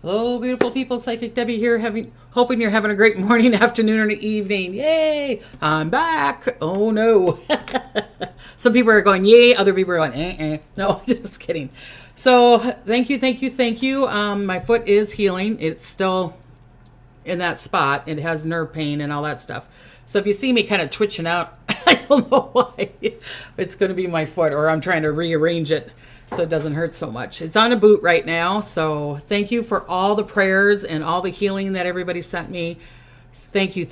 Hello, beautiful people. Psychic Debbie here, hoping you're having a great morning, afternoon, or evening. Yay! I'm back. Oh, no. Some people are going, yay. Other people are going, No, just kidding. So thank you. My foot is healing. It's still in that spot. It has nerve pain and all that stuff. So if you see me kind of twitching out, I don't know why. It's going to be my foot, or I'm trying to rearrange it so it doesn't hurt so much. It's on a boot right now. So thank you for all the prayers and all the healing that everybody sent me. Thank you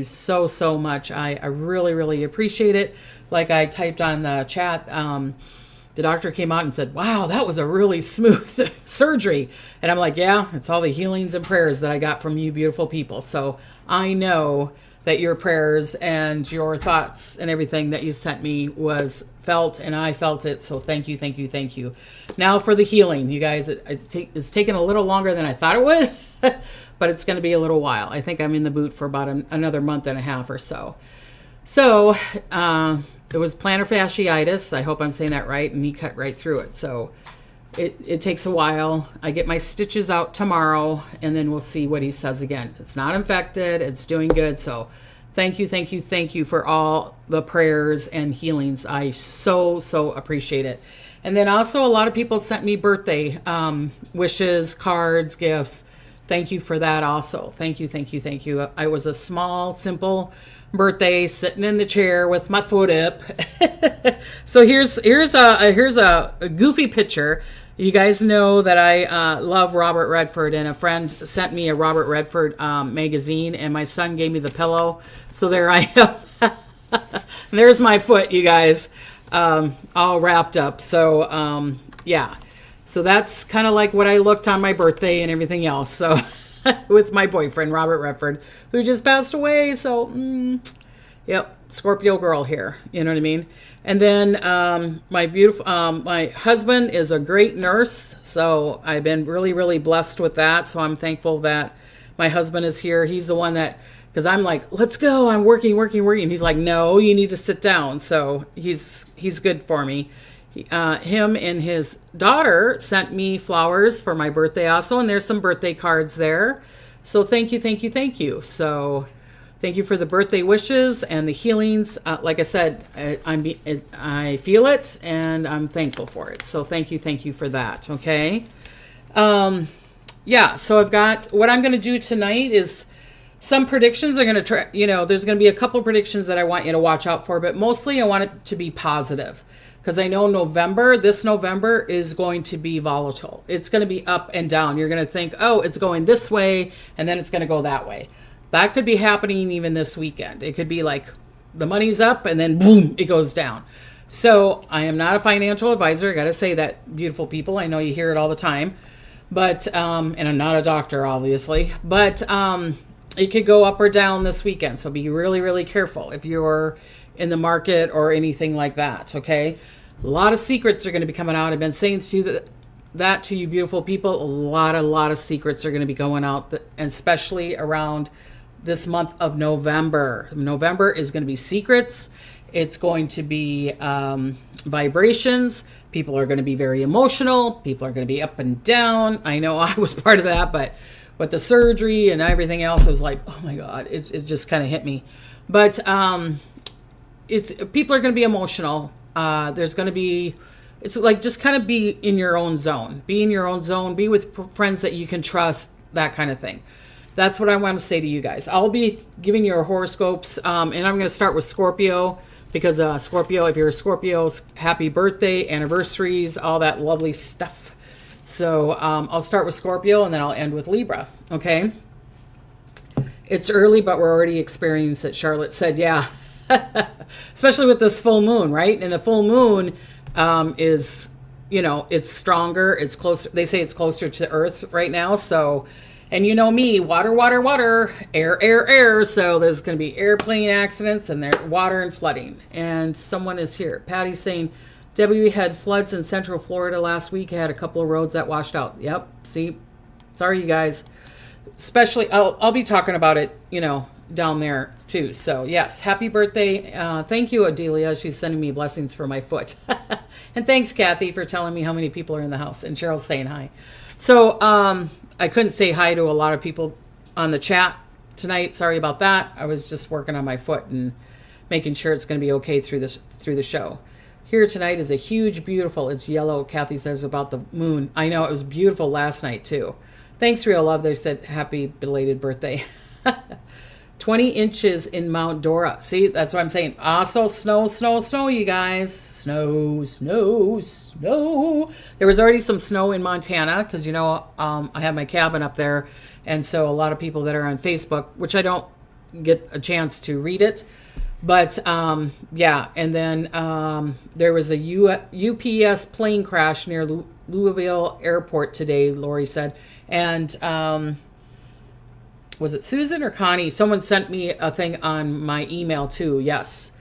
so much. I really, really appreciate it. Like I typed on the chat, the doctor came out and said, wow, that was a really smooth surgery. And I'm like, yeah, it's all the healings and prayers that I got from you beautiful people. So I know that your prayers and your thoughts and everything that you sent me was felt, and I felt it. So thank you. Now for the healing, you guys, it's taken a little longer than I thought it would, but it's going to be a little while. I think I'm in the boot for about another month and a half or so. So it was plantar fasciitis. I hope I'm saying that right. And he cut right through it. So it takes a while. I get my stitches out tomorrow, and then we'll see what he says again. It's not infected. It's doing good. So thank you for all the prayers and healings. I so appreciate it. And then also a lot of people sent me birthday wishes, cards, gifts. Thank you for that also. Thank you. I was a small, simple birthday sitting in the chair with my foot up. So here's a goofy picture. You guys know that I love Robert Redford, and a friend sent me a Robert Redford magazine, and my son gave me the pillow. So there I am. There's my foot, you guys, all wrapped up. So yeah. So that's kind of like what I looked on my birthday and everything else. So with my boyfriend, Robert Redford, who just passed away. So, yep, Scorpio girl here. You know what I mean? And then my husband is a great nurse. So I've been really, really blessed with that. So I'm thankful that my husband is here. He's the one that, because I'm like, let's go. I'm working. And he's like, no, you need to sit down. So he's good for me. Him and his daughter sent me flowers for my birthday also, and there's some birthday cards there. So thank you. So thank you for the birthday wishes and the healings. Like I said, I feel it, and I'm thankful for it. So thank you for that. Okay. Yeah. So I've got, what I'm going to do tonight is some predictions. I'm going to try, there's going to be a couple predictions that I want you to watch out for, but mostly I want it to be positive. Because I know this November is going to be volatile. It's going to be up and down. You're going to think, oh, it's going this way, and then it's going to go that way. That could be happening even this weekend. It could be like the money's up, and then boom, it goes down. So I am not a financial advisor. I got to say that, beautiful people. I know you hear it all the time. But, and I'm not a doctor, obviously. But it could go up or down this weekend. So be really, really careful if you're in the market or anything like that, okay? A lot of secrets are going to be coming out. I've been saying that to you beautiful people. A lot of secrets are going to be going out, and especially around this month of November. November is going to be secrets. It's going to be vibrations. People are going to be very emotional. People are going to be up and down. I know I was part of that, but with the surgery and everything else, it was like, oh my God, it just kind of hit me. But people are going to be emotional. There's going to be, it's like, just kind of be in your own zone. Be in your own zone. Be with friends that you can trust, that kind of thing. That's what I want to say to you guys. I'll be giving you horoscopes, and I'm going to start with Scorpio, because Scorpio, if you're a Scorpio, happy birthday, anniversaries, all that lovely stuff. So I'll start with Scorpio, and then I'll end with Libra, okay? It's early, but we're already experiencing it. Charlotte said, yeah. Especially with this full moon, right? And the full moon is, it's stronger. It's closer. They say it's closer to Earth right now. So, and you know me, water, air. So there's going to be airplane accidents, and there's water and flooding. And someone is here. Patty's saying, Debbie, we had floods in Central Florida last week. I had a couple of roads that washed out. Yep. See, sorry, you guys. Especially, I'll be talking about it, down there too. So yes, happy birthday. Thank you, Adelia. She's sending me blessings for my foot. And thanks, Kathy, for telling me how many people are in the house. And Cheryl's saying hi. So I couldn't say hi to a lot of people on the chat tonight. Sorry about that. I was just working on my foot and making sure it's going to be okay through the show. Here tonight is a huge, beautiful, it's yellow, Kathy says, about the moon. I know, it was beautiful last night too. Thanks, Real Love. They said happy belated birthday. 20 inches in Mount Dora. See, that's what I'm saying. Also, snow, you guys. Snow. There was already some snow in Montana because, I have my cabin up there. And so a lot of people that are on Facebook, which I don't get a chance to read it. But, yeah. And then there was a UPS plane crash near Louisville Airport today, Lori said. And was it Susan or Connie? Someone sent me a thing on my email too. Yes.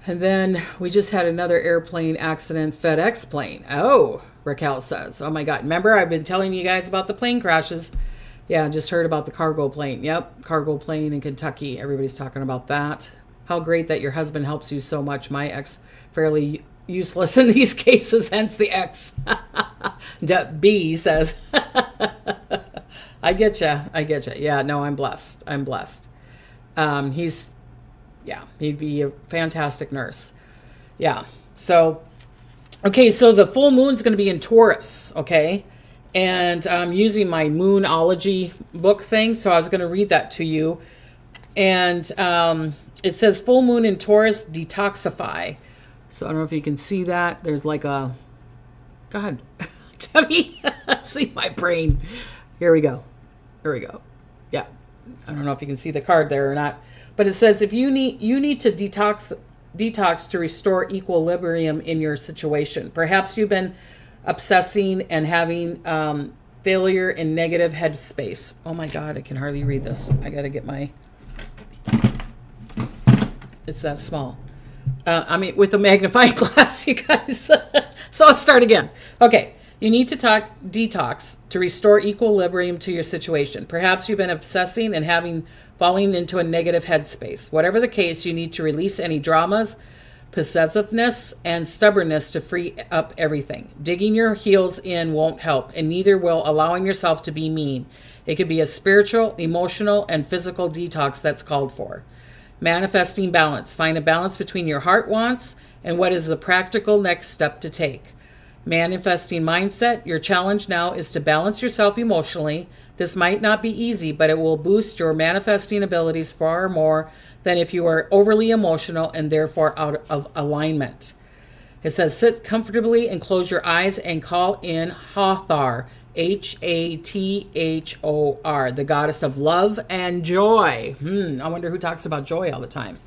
And then we just had another airplane accident, FedEx plane. Oh, Raquel says. Oh my God. Remember, I've been telling you guys about the plane crashes. Yeah, just heard about the cargo plane. Yep, cargo plane in Kentucky. Everybody's talking about that. How great that your husband helps you so much. My ex, fairly useless in these cases, hence the X. B says. I get you. Yeah, no, I'm blessed. He'd be a fantastic nurse. Yeah. So, okay, so the full moon's going to be in Taurus, okay? And I'm using my Moonology book thing, so I was going to read that to you. And it says full moon in Taurus, detoxify. So I don't know if you can see that. There's like a, God, Debbie, see my brain. Here we go. Yeah. I don't know if you can see the card there or not, but it says if you need to detox to restore equilibrium in your situation. Perhaps you've been obsessing and having failure in negative headspace. Oh my God, I can hardly read this. I got to get it's that small. With a magnifying glass, you guys. So I'll start again. Okay. You need to detox to restore equilibrium to your situation. Perhaps you've been obsessing and falling into a negative headspace. Whatever the case, you need to release any dramas, possessiveness, and stubbornness to free up everything. Digging your heels in won't help, and neither will allowing yourself to be mean. It could be a spiritual, emotional, and physical detox that's called for. Manifesting balance. Find a balance between your heart wants and what is the practical next step to take. Manifesting mindset. Your challenge now is to balance yourself emotionally. This might not be easy, but it will boost your manifesting abilities far more than if you are overly emotional and therefore out of alignment. It says sit comfortably and close your eyes and call in Hathor, Hathor, the goddess of love and joy. I wonder who talks about joy all the time.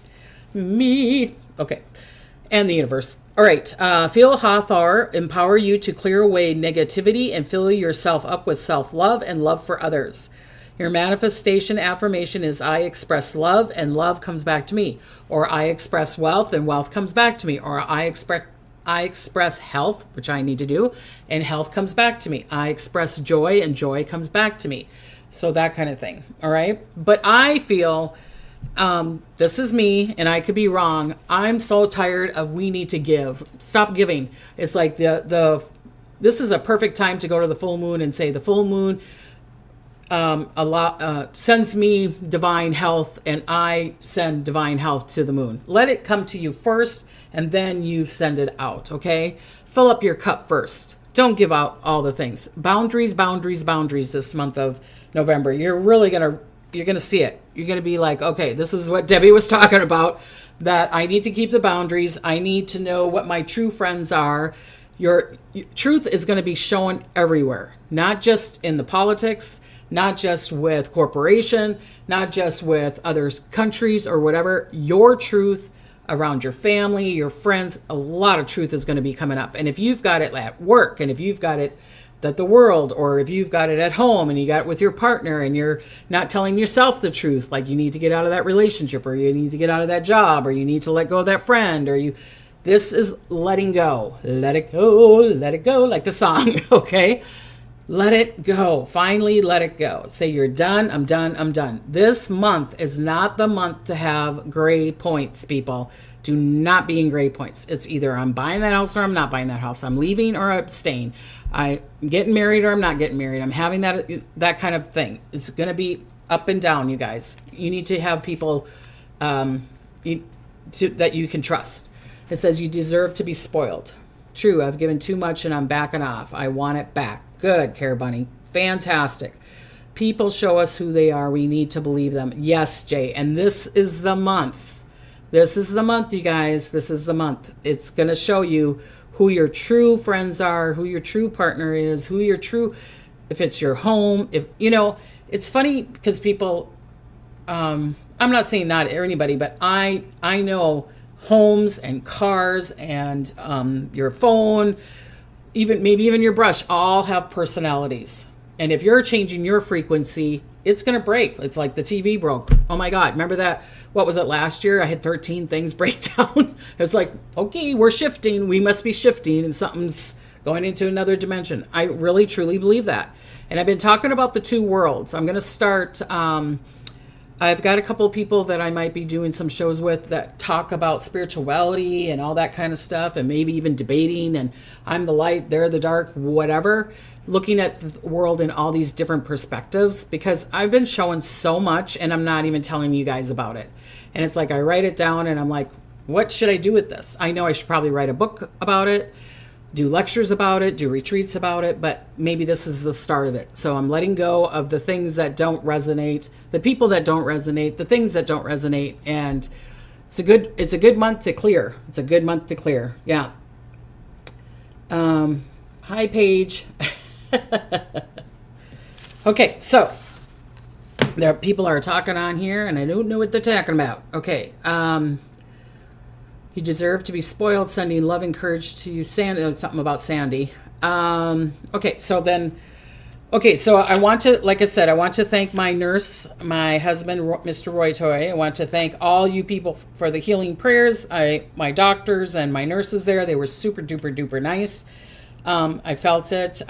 Me. Okay. And the universe. All right. Feel Hathor empower you to clear away negativity and fill yourself up with self-love and love for others. Your manifestation affirmation is I express love and love comes back to me. Or I express wealth and wealth comes back to me. Or I express health, which I need to do, and health comes back to me. I express joy and joy comes back to me. So that kind of thing. All right. But I feel... this is me, and I could be wrong. I'm so tired of we need to give. Stop giving. It's like this is a perfect time to go to the full moon and say the full moon sends me divine health, and I send divine health to the moon. Let it come to you first, and then you send it out. Okay, fill up your cup first. Don't give out all the things. Boundaries this month of November. You're going to see it. You're going to be like, okay, this is what Debbie was talking about, that I need to keep the boundaries. I need to know what my true friends are. Your truth is going to be shown everywhere, not just in the politics, not just with corporation, not just with other countries or whatever. Your truth around your family, your friends, a lot of truth is going to be coming up. And if you've got it at work, and if you've got it that the world, or if you've got it at home and you got it with your partner and you're not telling yourself the truth, like you need to get out of that relationship, or you need to get out of that job, or you need to let go of that friend, this is letting go. Let it go, like the song, okay? Let it go. Finally, let it go. Say you're done. I'm done. I'm done. This month is not the month to have gray points, people. Do not be in gray points. It's either I'm buying that house or I'm not buying that house. I'm leaving or I'm staying. I'm getting married or I'm not getting married. I'm having that kind of thing. It's going to be up and down, you guys. You need to have people that you can trust. It says you deserve to be spoiled. True, I've given too much and I'm backing off. I want it back. Good, Care Bunny. Fantastic. People show us who they are. We need to believe them. Yes, Jay. And this is the month. This is the month, you guys. This is the month. It's going to show you who your true friends are, who your true partner is, who your true, if it's your home. If it's funny because people, I'm not saying not anybody, but I know homes and cars and your phone, maybe even your brush, all have personalities. And if you're changing your frequency, it's going to break. It's like the TV broke. Oh my God. Remember that? What was it last year? I had 13 things break down. It's like, okay, we're shifting. We must be shifting and something's going into another dimension. I really, truly believe that. And I've been talking about the two worlds. I'm going to start, I've got a couple of people that I might be doing some shows with that talk about spirituality and all that kind of stuff, and maybe even debating, and I'm the light, they're the dark, whatever, looking at the world in all these different perspectives, because I've been showing so much and I'm not even telling you guys about it. And it's like I write it down and I'm like, what should I do with this? I know I should probably write a book about it, do lectures about it, do retreats about it, but maybe this is the start of it. So I'm letting go of the things that don't resonate, the people that don't resonate, the things that don't resonate, and it's a good month to clear. It's a good month to clear. Yeah. Hi, Paige. Okay, so there people are talking on here, and I don't know what they're talking about. Okay. You deserve to be spoiled, sending love and courage to you. Sandy, something about Sandy. Okay, so I want to, like I said, I want to thank my nurse, my husband, Mr. Roy Toy. I want to thank all you people for the healing prayers. My doctors and my nurses there, they were super duper duper nice. I felt it.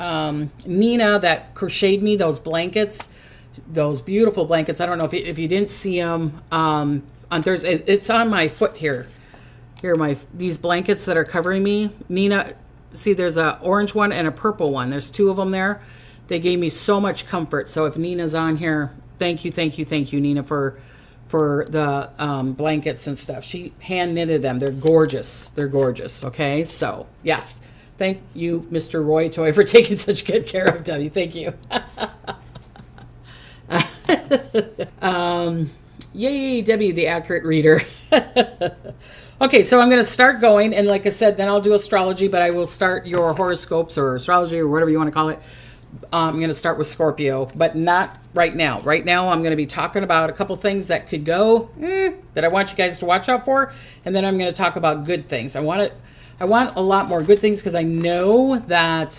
Nina that crocheted me those blankets, those beautiful blankets. I don't know if you didn't see them on Thursday. It's on my foot here. Here are these blankets that are covering me. Nina, see there's a orange one and a purple one. There's two of them there. They gave me so much comfort. So if Nina's on here, thank you, Nina, for the blankets and stuff. She hand knitted them. They're gorgeous. Okay, so yes, thank you, Mr. Roy Toy, for taking such good care of Debbie. Thank you. Yay, Debbie, the accurate reader. Okay, so I'm going to start going, and like I said, then I'll do astrology, but I will start your horoscopes or astrology or whatever you want to call it. I'm going to start with Scorpio, but not right now. Right now, I'm going to be talking about a couple things that could go that I want you guys to watch out for, and then I'm going to talk about good things. I want a lot more good things because I know that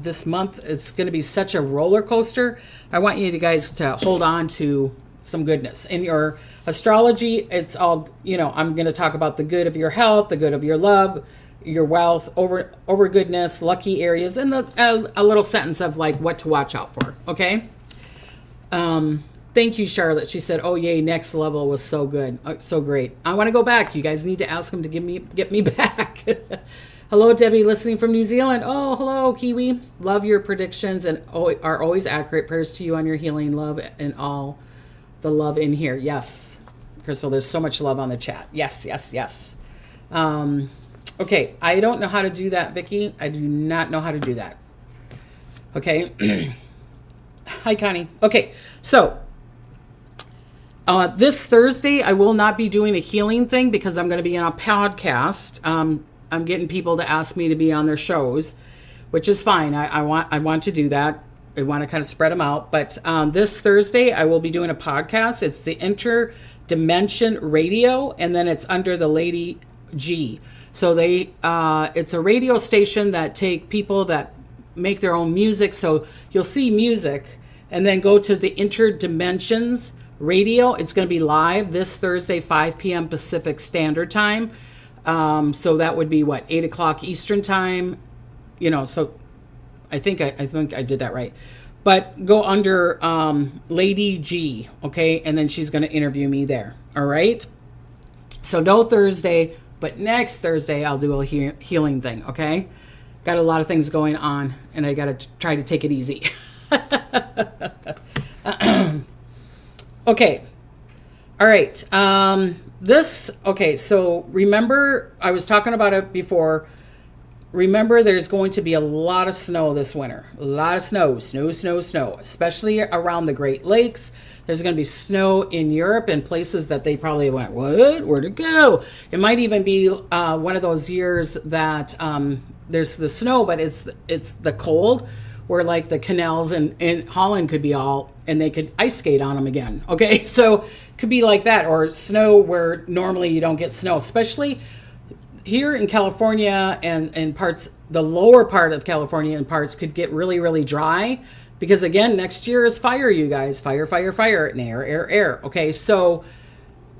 this month it's going to be such a roller coaster. I want you guys to hold on to some goodness. In your astrology, it's all, I'm going to talk about the good of your health, the good of your love, your wealth, over goodness, lucky areas, and a little sentence of like what to watch out for. Okay. Thank you, Charlotte. She said, oh yay, next level was so good. So great. I want to go back. You guys need to ask them to get me back. Hello, Debbie, listening from New Zealand. Oh, hello, Kiwi. Love your predictions and are always accurate. Prayers to you on your healing, love, and all the love in here. Yes, Crystal, there's so much love on the chat. Yes. Okay, I don't know how to do that, Vicky. I do not know how to do that. Okay. Hi, Connie. Okay, so this Thursday, I will not be doing a healing thing because I'm going to be on a podcast. I'm getting people to ask me to be on their shows, which is fine. I want to do that. I want to kind of spread them out. But this Thursday, I will be doing a podcast. It's the Interdimension Radio, and then it's under the Lady G. So it's a radio station that take people that make their own music. So you'll see music, and then go to the Interdimensions Radio. It's going to be live this Thursday, 5 p.m. Pacific Standard Time. So that would be 8 o'clock Eastern Time. So I think I did that right. But go under Lady G, okay? And then she's going to interview me there, all right? So no Thursday, but next Thursday I'll do a healing thing, okay? Got a lot of things going on, and I got to try to take it easy. Okay. All right. So remember, I was talking about it before. Remember, there's going to be a lot of snow this winter. A lot of snow, especially around the Great Lakes. There's going to be snow in Europe and places that they probably went, what? Where'd it go? It might even be one of those years that there's the snow, but it's the cold, where like the canals in Holland could be all, and they could ice skate on them again. Okay, so it could be like that, or snow where normally you don't get snow, especially here in California and parts, the lower part of California and parts could get really, really dry because again, next year is fire, you guys, fire, and air. Okay, so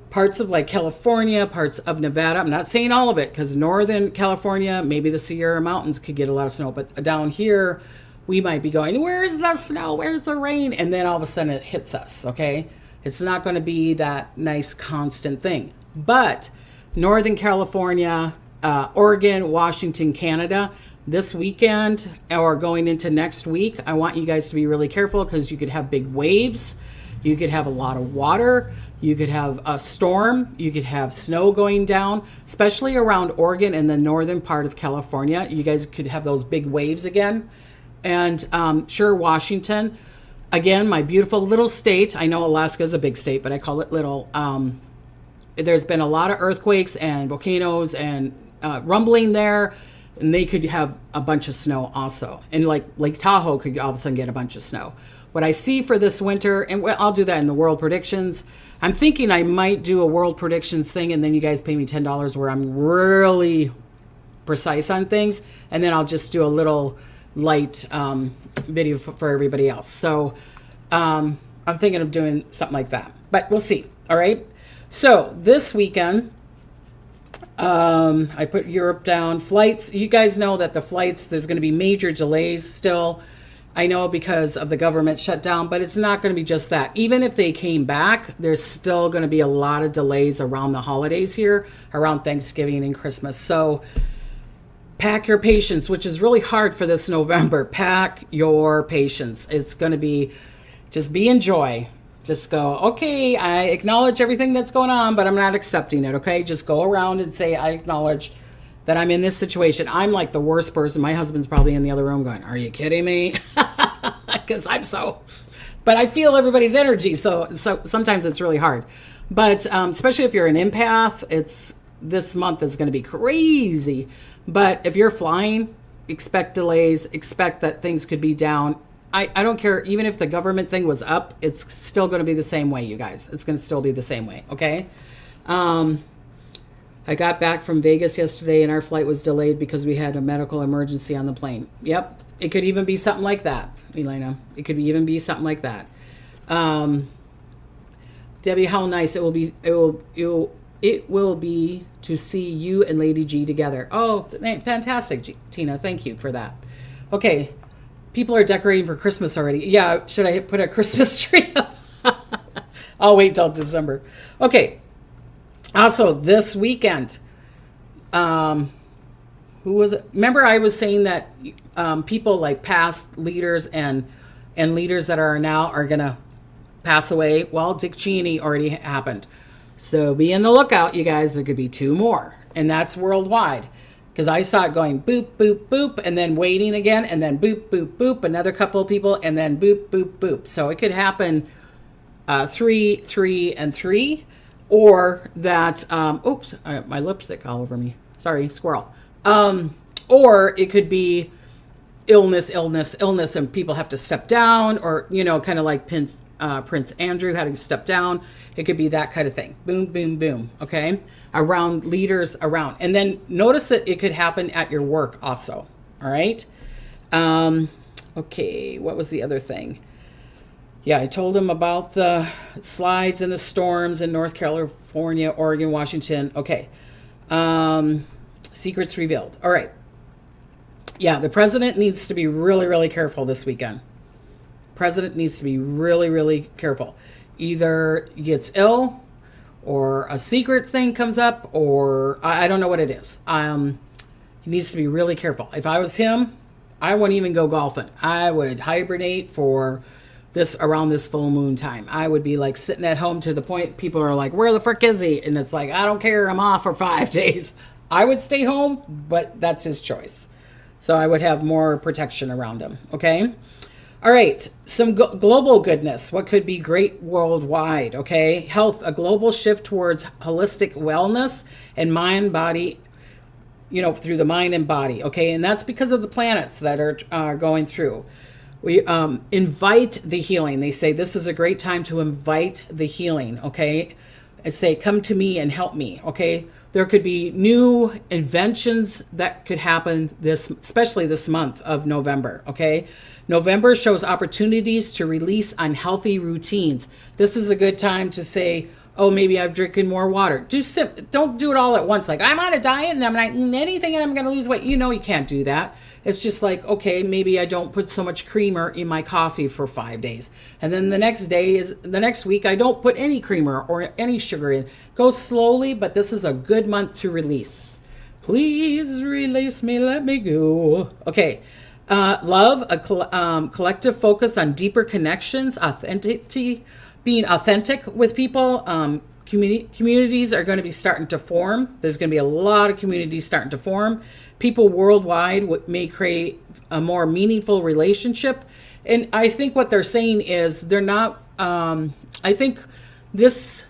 parts of like California, parts of Nevada, I'm not saying all of it because Northern California, maybe the Sierra Mountains could get a lot of snow, but down here, we might be going, where's the snow? Where's the rain? And then all of a sudden it hits us, okay? It's not going to be that nice constant thing. But Northern California, Oregon, Washington, Canada, this weekend or going into next week, I want you guys to be really careful because you could have big waves. You could have a lot of water. You could have a storm. You could have snow going down, especially around Oregon and the northern part of California. You guys could have those big waves again. And sure, Washington, again, my beautiful little state. I know Alaska is a big state, but I call it little. There's been a lot of earthquakes and volcanoes and rumbling there, and they could have a bunch of snow also. And like Lake Tahoe could all of a sudden get a bunch of snow. What I see for this winter, and I'll do that in the world predictions. I'm thinking I might do a world predictions thing, and then you guys pay me $10 where I'm really precise on things, and then I'll just do a little light video for everybody else. So I'm thinking of doing something like that, but we'll see. All right. So this weekend, I put Europe down. Flights, you guys know that the flights, there's going to be major delays still. I know because of the government shutdown, but it's not going to be just that. Even if they came back, there's still going to be a lot of delays around the holidays here, around Thanksgiving and Christmas. So pack your patience, which is really hard for this November. Pack your patience. It's going to be, just be in joy. Just go, okay, I acknowledge everything that's going on, but I'm not accepting it, okay? Just go around and say, I acknowledge that I'm in this situation. I'm like the worst person. My husband's probably in the other room going, are you kidding me? Because I'm so, but I feel everybody's energy. So sometimes it's really hard. But especially if you're an empath, this month is going to be crazy. But if you're flying, expect delays, expect that things could be down. I don't care, even if the government thing was up, it's still going to be the same way, you guys. It's going to still be the same way, okay? I got back from Vegas yesterday, and our flight was delayed because we had a medical emergency on the plane. Yep, it could even be something like that, Elena. It could even be something like that. Debbie, how nice it will be. It will be to see you and Lady G together. Oh, fantastic, Tina. Thank you for that. Okay. People are decorating for Christmas already. Yeah, should I put a Christmas tree up? I'll wait till December. Okay. Also, this weekend, who was it? Remember I was saying that people like past leaders and leaders that are now are going to pass away? Well, Dick Cheney already happened. So be in the lookout, you guys. There could be 2 more, and that's worldwide. Because I saw it going boop, boop, boop, and then waiting again, and then boop, boop, boop, another couple of people, and then boop, boop, boop. So it could happen 3, 3, and 3, or that, oops, my lipstick all over me. Sorry, squirrel. Or it could be illness, and people have to step down, or, kind of like Prince Andrew had to step down. It could be that kind of thing. Boom, boom, boom. Okay. Around leaders around. And then notice that it could happen at your work also. All right. Okay. What was the other thing? Yeah. I told him about the slides and the storms in North California, Oregon, Washington. Okay. Secrets revealed. All right. Yeah, the president needs to be really, really careful this weekend. President needs to be really, really careful. Either he gets ill, or a secret thing comes up, or I don't know what it is. He needs to be really careful. If I was him, I wouldn't even go golfing. I would hibernate for around this full moon time. I would be like sitting at home to the point people are like, where the frick is he? And it's like, I don't care. I'm off for 5 days. I would stay home, but that's his choice. So I would have more protection around him. Okay. All right. Some global goodness. What could be great worldwide? Okay. Health, a global shift towards holistic wellness and mind, body, through the mind and body. Okay. And that's because of the planets that are going through. We invite the healing. They say this is a great time to invite the healing, okay? And say, come to me and help me, okay? There could be new inventions that could happen especially this month of November, okay? November shows opportunities to release unhealthy routines. This is a good time to say, oh, maybe I'm drinking more water. Don't do it all at once. Like, I'm on a diet and I'm not eating anything and I'm going to lose weight. You can't do that. It's just like, okay, maybe I don't put so much creamer in my coffee for 5 days. And then the next week, I don't put any creamer or any sugar in. Go slowly, but this is a good month to release. Please release me, let me go. Okay. Love, a collective focus on deeper connections, authenticity, being authentic with people. Communities are going to be starting to form. There's going to be a lot of communities starting to form. People worldwide may create a more meaningful relationship. And I think what they're saying is they're not, I think this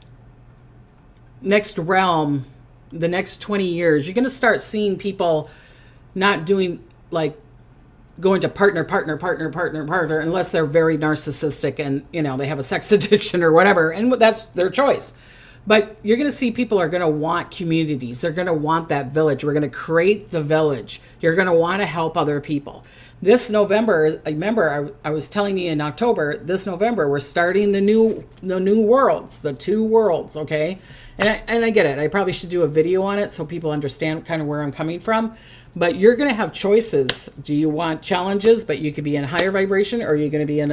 next realm, the next 20 years, you're going to start seeing people not doing like going to partner, unless they're very narcissistic and, they have a sex addiction or whatever. And that's their choice. But you're going to see people are going to want communities. They're going to want that village. We're going to create the village. You're going to want to help other people. This November, remember, I was telling you in October, this November, we're starting the new worlds, the 2 worlds, okay? And I get it. I probably should do a video on it so people understand kind of where I'm coming from. But you're going to have choices. Do you want challenges, but you could be in higher vibration, or you're going to be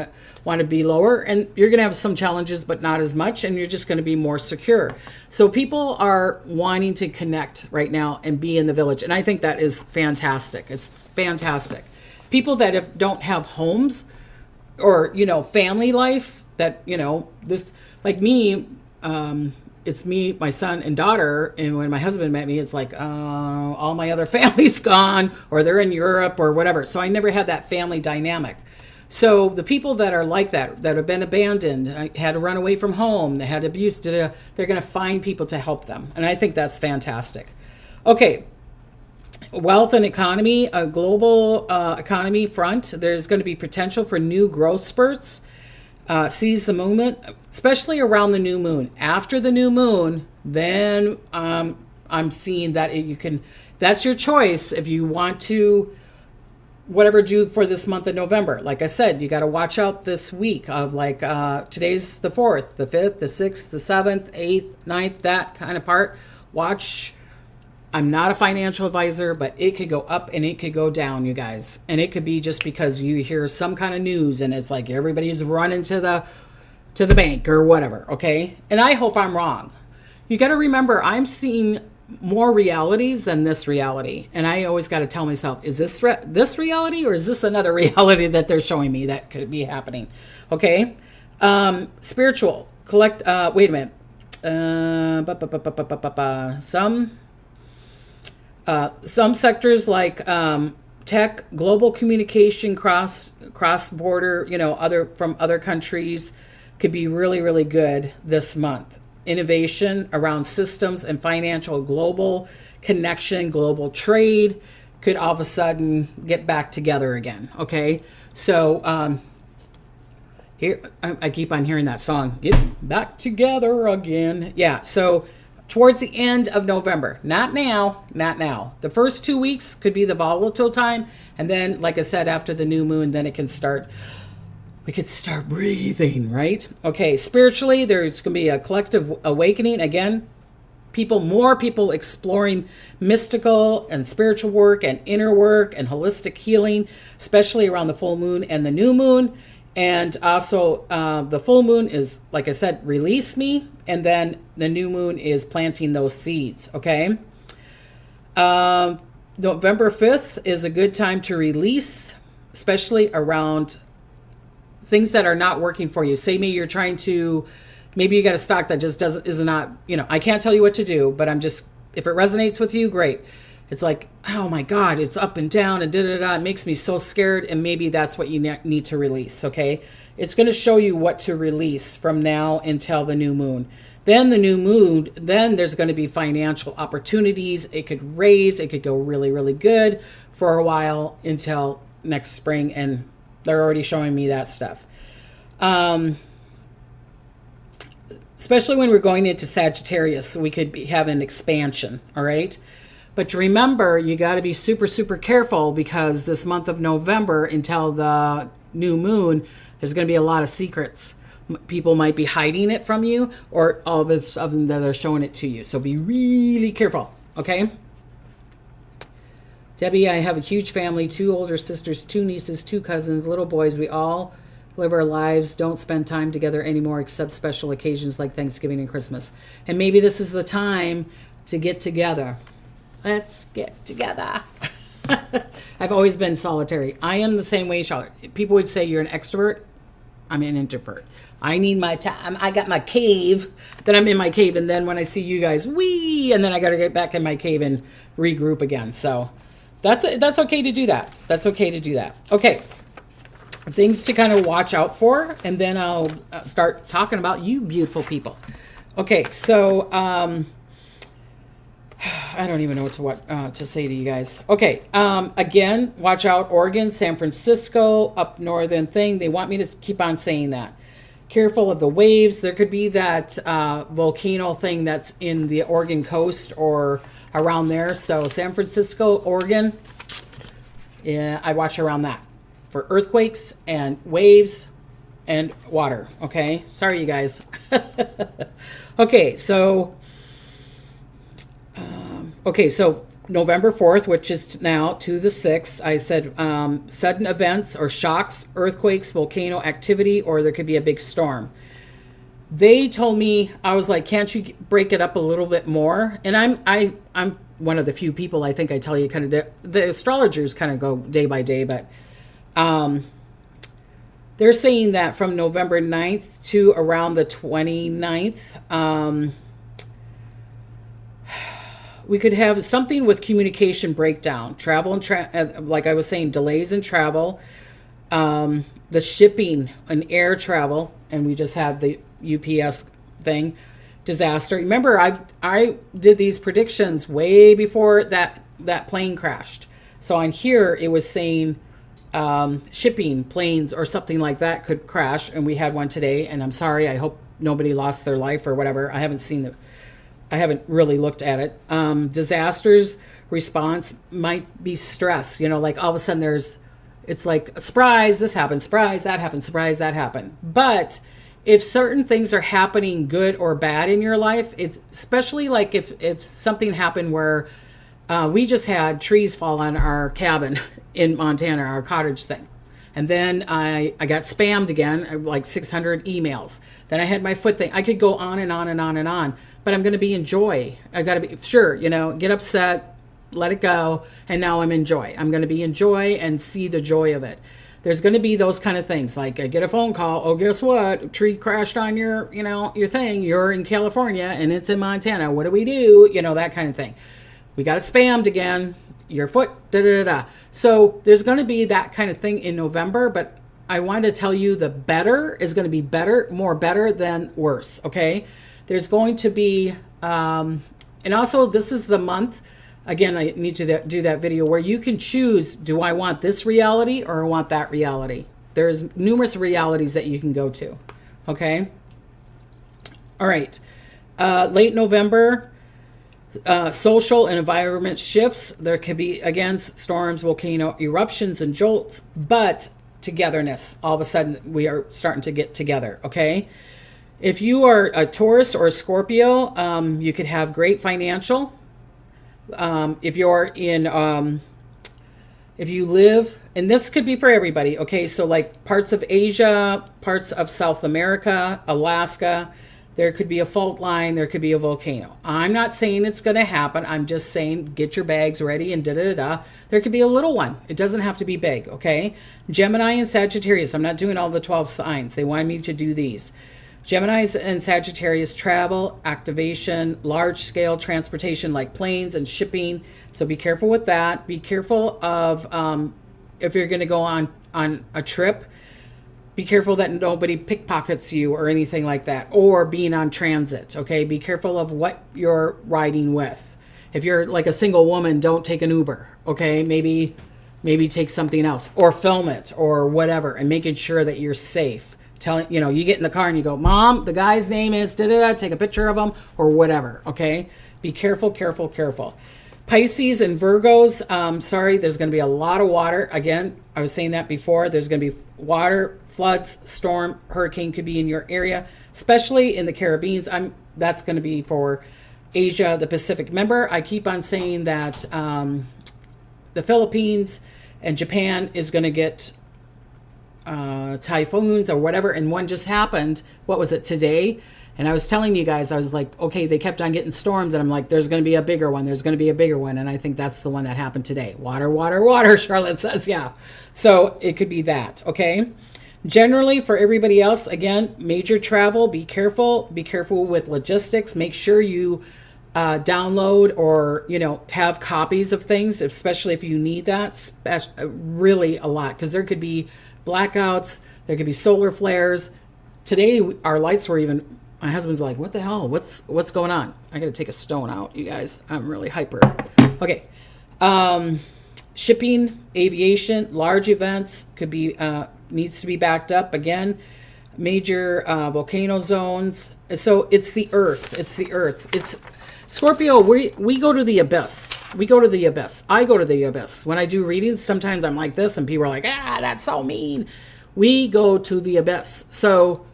want to be lower? And you're going to have some challenges, but not as much, and you're just going to be more secure. So people are wanting to connect right now and be in the village. And I think that is fantastic. It's fantastic. People that don't have homes or, family life that, this, like me, it's me, my son and daughter. And when my husband met me, it's like, all my other family's gone, or they're in Europe or whatever. So I never had that family dynamic. So the people that are like that have been abandoned, had to run away from home, they had abuse, they're going to find people to help them. And I think that's fantastic. Okay. Wealth and economy, a global economy front. There's going to be potential for new growth spurts. Seize the moment, especially around the new moon. After the new moon, then I'm seeing that that's your choice if you want to, whatever, do for this month of November. Like I said, you got to watch out this week of like, today's the 4th, the 5th, the 6th, the 7th, 8th, 9th, that kind of part. Watch. I'm not a financial advisor, but it could go up and it could go down, you guys. And it could be just because you hear some kind of news and it's like everybody's running to the bank or whatever, okay? And I hope I'm wrong. You got to remember, I'm seeing more realities than this reality. And I always got to tell myself, is this this reality, or is this another reality that they're showing me that could be happening? Okay? Spiritual. Wait a minute. Some sectors like tech, global communication, cross border, from other countries could be really, really good this month. Innovation around systems and financial, global connection, global trade could all of a sudden get back together again. Okay, so here I keep on hearing that song, "Get Back Together Again." Yeah, so towards the end of November, not now. The first 2 weeks could be the volatile time. And then, like I said, after the new moon, then we could start breathing, right? Okay, spiritually, there's going to be a collective awakening. Again, more people exploring mystical and spiritual work and inner work and holistic healing, especially around the full moon and the new moon. And also the full moon is, like I said, release me. And then the new moon is planting those seeds. Okay. November 5th is a good time to release, especially around things that are not working for you. Say maybe you got a stock that just is not, I can't tell you what to do, but if it resonates with you, great. It's like, oh my God, it's up and down and It makes me so scared. And maybe that's what you need to release. Okay. It's going to show you what to release from now until the new moon. Then the new moon, then there's going to be financial opportunities. It could raise, it could go really, really good for a while until next spring. And they're already showing me that stuff. Especially when we're going into Sagittarius, so we could have an expansion. All right. But remember, you got to be super, super careful, because this month of November until the new moon, there's going to be a lot of secrets. People might be hiding it from you, or all of a sudden that they're showing it to you. So be really careful. Okay. Debbie, I have a huge family, 2 older sisters, 2 nieces, 2 cousins, little boys. We all live our lives, don't spend time together anymore except special occasions like Thanksgiving and Christmas. And maybe this is the time to get together. Let's get together. I've always been solitary. I am the same way, Charlotte. People would say you're an extrovert. I'm an introvert. I need my time. I got my cave. Then I'm in my cave. And then when I see you guys, and then I got to get back in my cave and regroup again. So that's okay to do that. That's okay to do that. Okay. Things to kind of watch out for. And then I'll start talking about you beautiful people. Okay. So, I don't even know what to say to you guys. Okay. Again, watch out. Oregon, San Francisco, up northern thing. They want me to keep on saying that. Careful of the waves. There could be that volcano thing that's in the Oregon coast or around there. So San Francisco, Oregon, yeah, I watch around that for earthquakes and waves and water. Okay. Sorry, you guys. Okay. So November 4th, which is now to the 6th, I said sudden events or shocks, earthquakes, volcano activity, or there could be a big storm. They told me, I was like, can't you break it up a little bit more? And I'm one of the few people, I think I tell you kind of, the astrologers kind of go day by day, but they're saying that from November 9th to around the 29th, we could have something with communication breakdown, travel and like I was saying, delays in travel, the shipping and air travel, and we just had the UPS thing, disaster. Remember, I did these predictions way before that plane crashed. So on here it was saying shipping planes or something like that could crash, and we had one today. And I'm sorry, I hope nobody lost their life or whatever. I haven't really looked at it. Disasters response might be stress, like all of a sudden it's like, surprise, this happened, surprise, that happened, surprise, that happened. But if certain things are happening good or bad in your life, it's especially like if something happened where we just had trees fall on our cabin in Montana, our cottage thing. And then I got spammed again, like 600 emails. Then I had my foot thing. I could go on and on and on and on, but I'm going to be in joy. I got to be sure, get upset, let it go. And now I'm in joy. I'm going to be in joy and see the joy of it. There's going to be those kind of things. Like I get a phone call. Oh, guess what? A tree crashed on your thing. You're in California and it's in Montana. What do we do? That kind of thing. We got spammed again. Your foot, So there's going to be that kind of thing in November, but I want to tell you the better is going to be better, more better than worse. Okay. There's going to be, and also this is the month, again, I need to do that video where you can choose, do I want this reality or I want that reality? There's numerous realities that you can go to. Okay. All right. Late November, social and environment shifts. There could be, again, storms, volcano eruptions and jolts, but togetherness. All of a sudden we are starting to get together. Okay. If you are a Taurus or a Scorpio, you could have great financial. If you're in, if you live, and this could be for everybody, okay? So like parts of Asia, parts of South America, Alaska, there could be a fault line, there could be a volcano. I'm not saying it's going to happen. I'm just saying get your bags ready and da-da-da-da. There could be a little one. It doesn't have to be big, okay? Gemini and Sagittarius. I'm not doing all the 12 signs. They wanted me to do these. Gemini and Sagittarius, travel, activation, large-scale transportation like planes and shipping. So be careful with that. Be careful of if you're going to go on a trip, be careful that nobody pickpockets you or anything like that, or being on transit, okay? Be careful of what you're riding with. If you're like a single woman, don't take an Uber, okay? Maybe take something else, or film it or whatever, and making sure that you're safe. You get in the car and you go, Mom, the guy's name is da-da-da, take a picture of him or whatever, okay? Be careful, careful, careful. Pisces and Virgos, sorry, there's going to be a lot of water. Again, I was saying that before. There's going to be water, floods, storm, hurricane could be in your area, especially in the Caribbean. That's going to be for Asia, the Pacific. Remember, I keep on saying that the Philippines and Japan is going to get typhoons or whatever, and one just happened. What was it, today? And I was telling you guys, I was like, okay, they kept on getting storms, and I'm like, there's going to be a bigger one. There's going to be a bigger one, and I think that's the one that happened today. Water, water, water, Charlotte says, yeah. So it could be that, okay? Generally, for everybody else, again, major travel, be careful. Be careful with logistics. Make sure you download or, have copies of things, especially if you need that, really a lot, because there could be blackouts, there could be solar flares. Today, our lights were even... My husband's like, what the hell? What's going on? I got to take a stone out, you guys. I'm really hyper. Okay. Shipping, aviation, large events could be, needs to be backed up. Again, major volcano zones. So it's the earth. It's the earth. It's Scorpio. We go to the abyss. We go to the abyss. I go to the abyss. When I do readings, sometimes I'm like this and people are like, that's so mean. We go to the abyss. So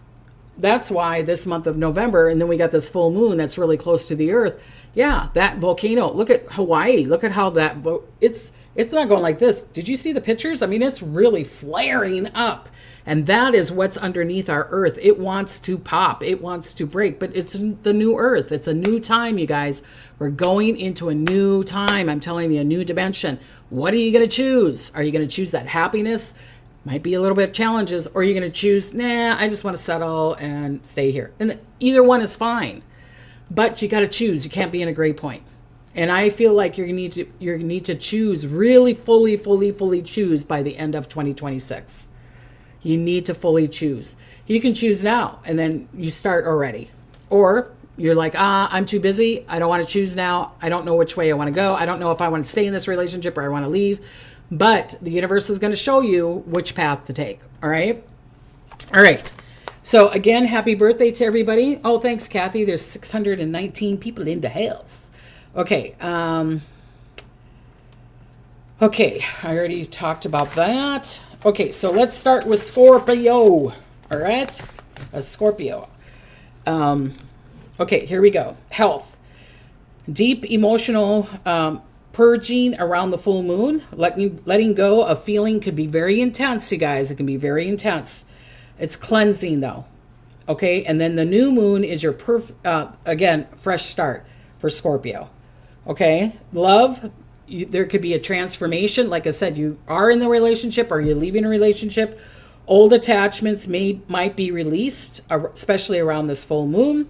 that's why this month of November, and then we got this full moon that's really close to the earth. Yeah, that volcano. Look at Hawaii. Look at how that it's not going like this. Did you see the pictures? I mean, it's really flaring up. And that is what's underneath our earth. It wants to pop. It wants to break. But it's the new earth. It's a new time, you guys. We're going into a new time. I'm telling you, a new dimension. What are you going to choose? Are you going to choose that happiness? Might be a little bit of challenges, or you're going to choose, I just want to settle and stay here. And either one is fine, but you got to choose. You can't be in a gray point. And I feel like you need to choose, really fully choose by the end of 2026. You need to fully choose. You can choose now, and then you start already. Or you're like, I'm too busy. I don't want to choose now. I don't know which way I want to go. I don't know if I want to stay in this relationship or I want to leave. But the universe is going to show you which path to take. All right. All right. So again, happy birthday to everybody. Oh, thanks, Kathy. There's 619 people in the house. Okay. Okay. I already talked about that. Okay. So let's start with Scorpio. All right. A Scorpio. Okay. Here we go. Health. Deep emotional, purging around the full moon, letting go of feeling could be very intense, you guys. It can be very intense. It's cleansing though. Okay. And then the new moon is your again, fresh start for Scorpio. Okay. Love, there could be a transformation. Like I said, you are in the relationship or you're leaving a relationship. Old attachments might be released, especially around this full moon.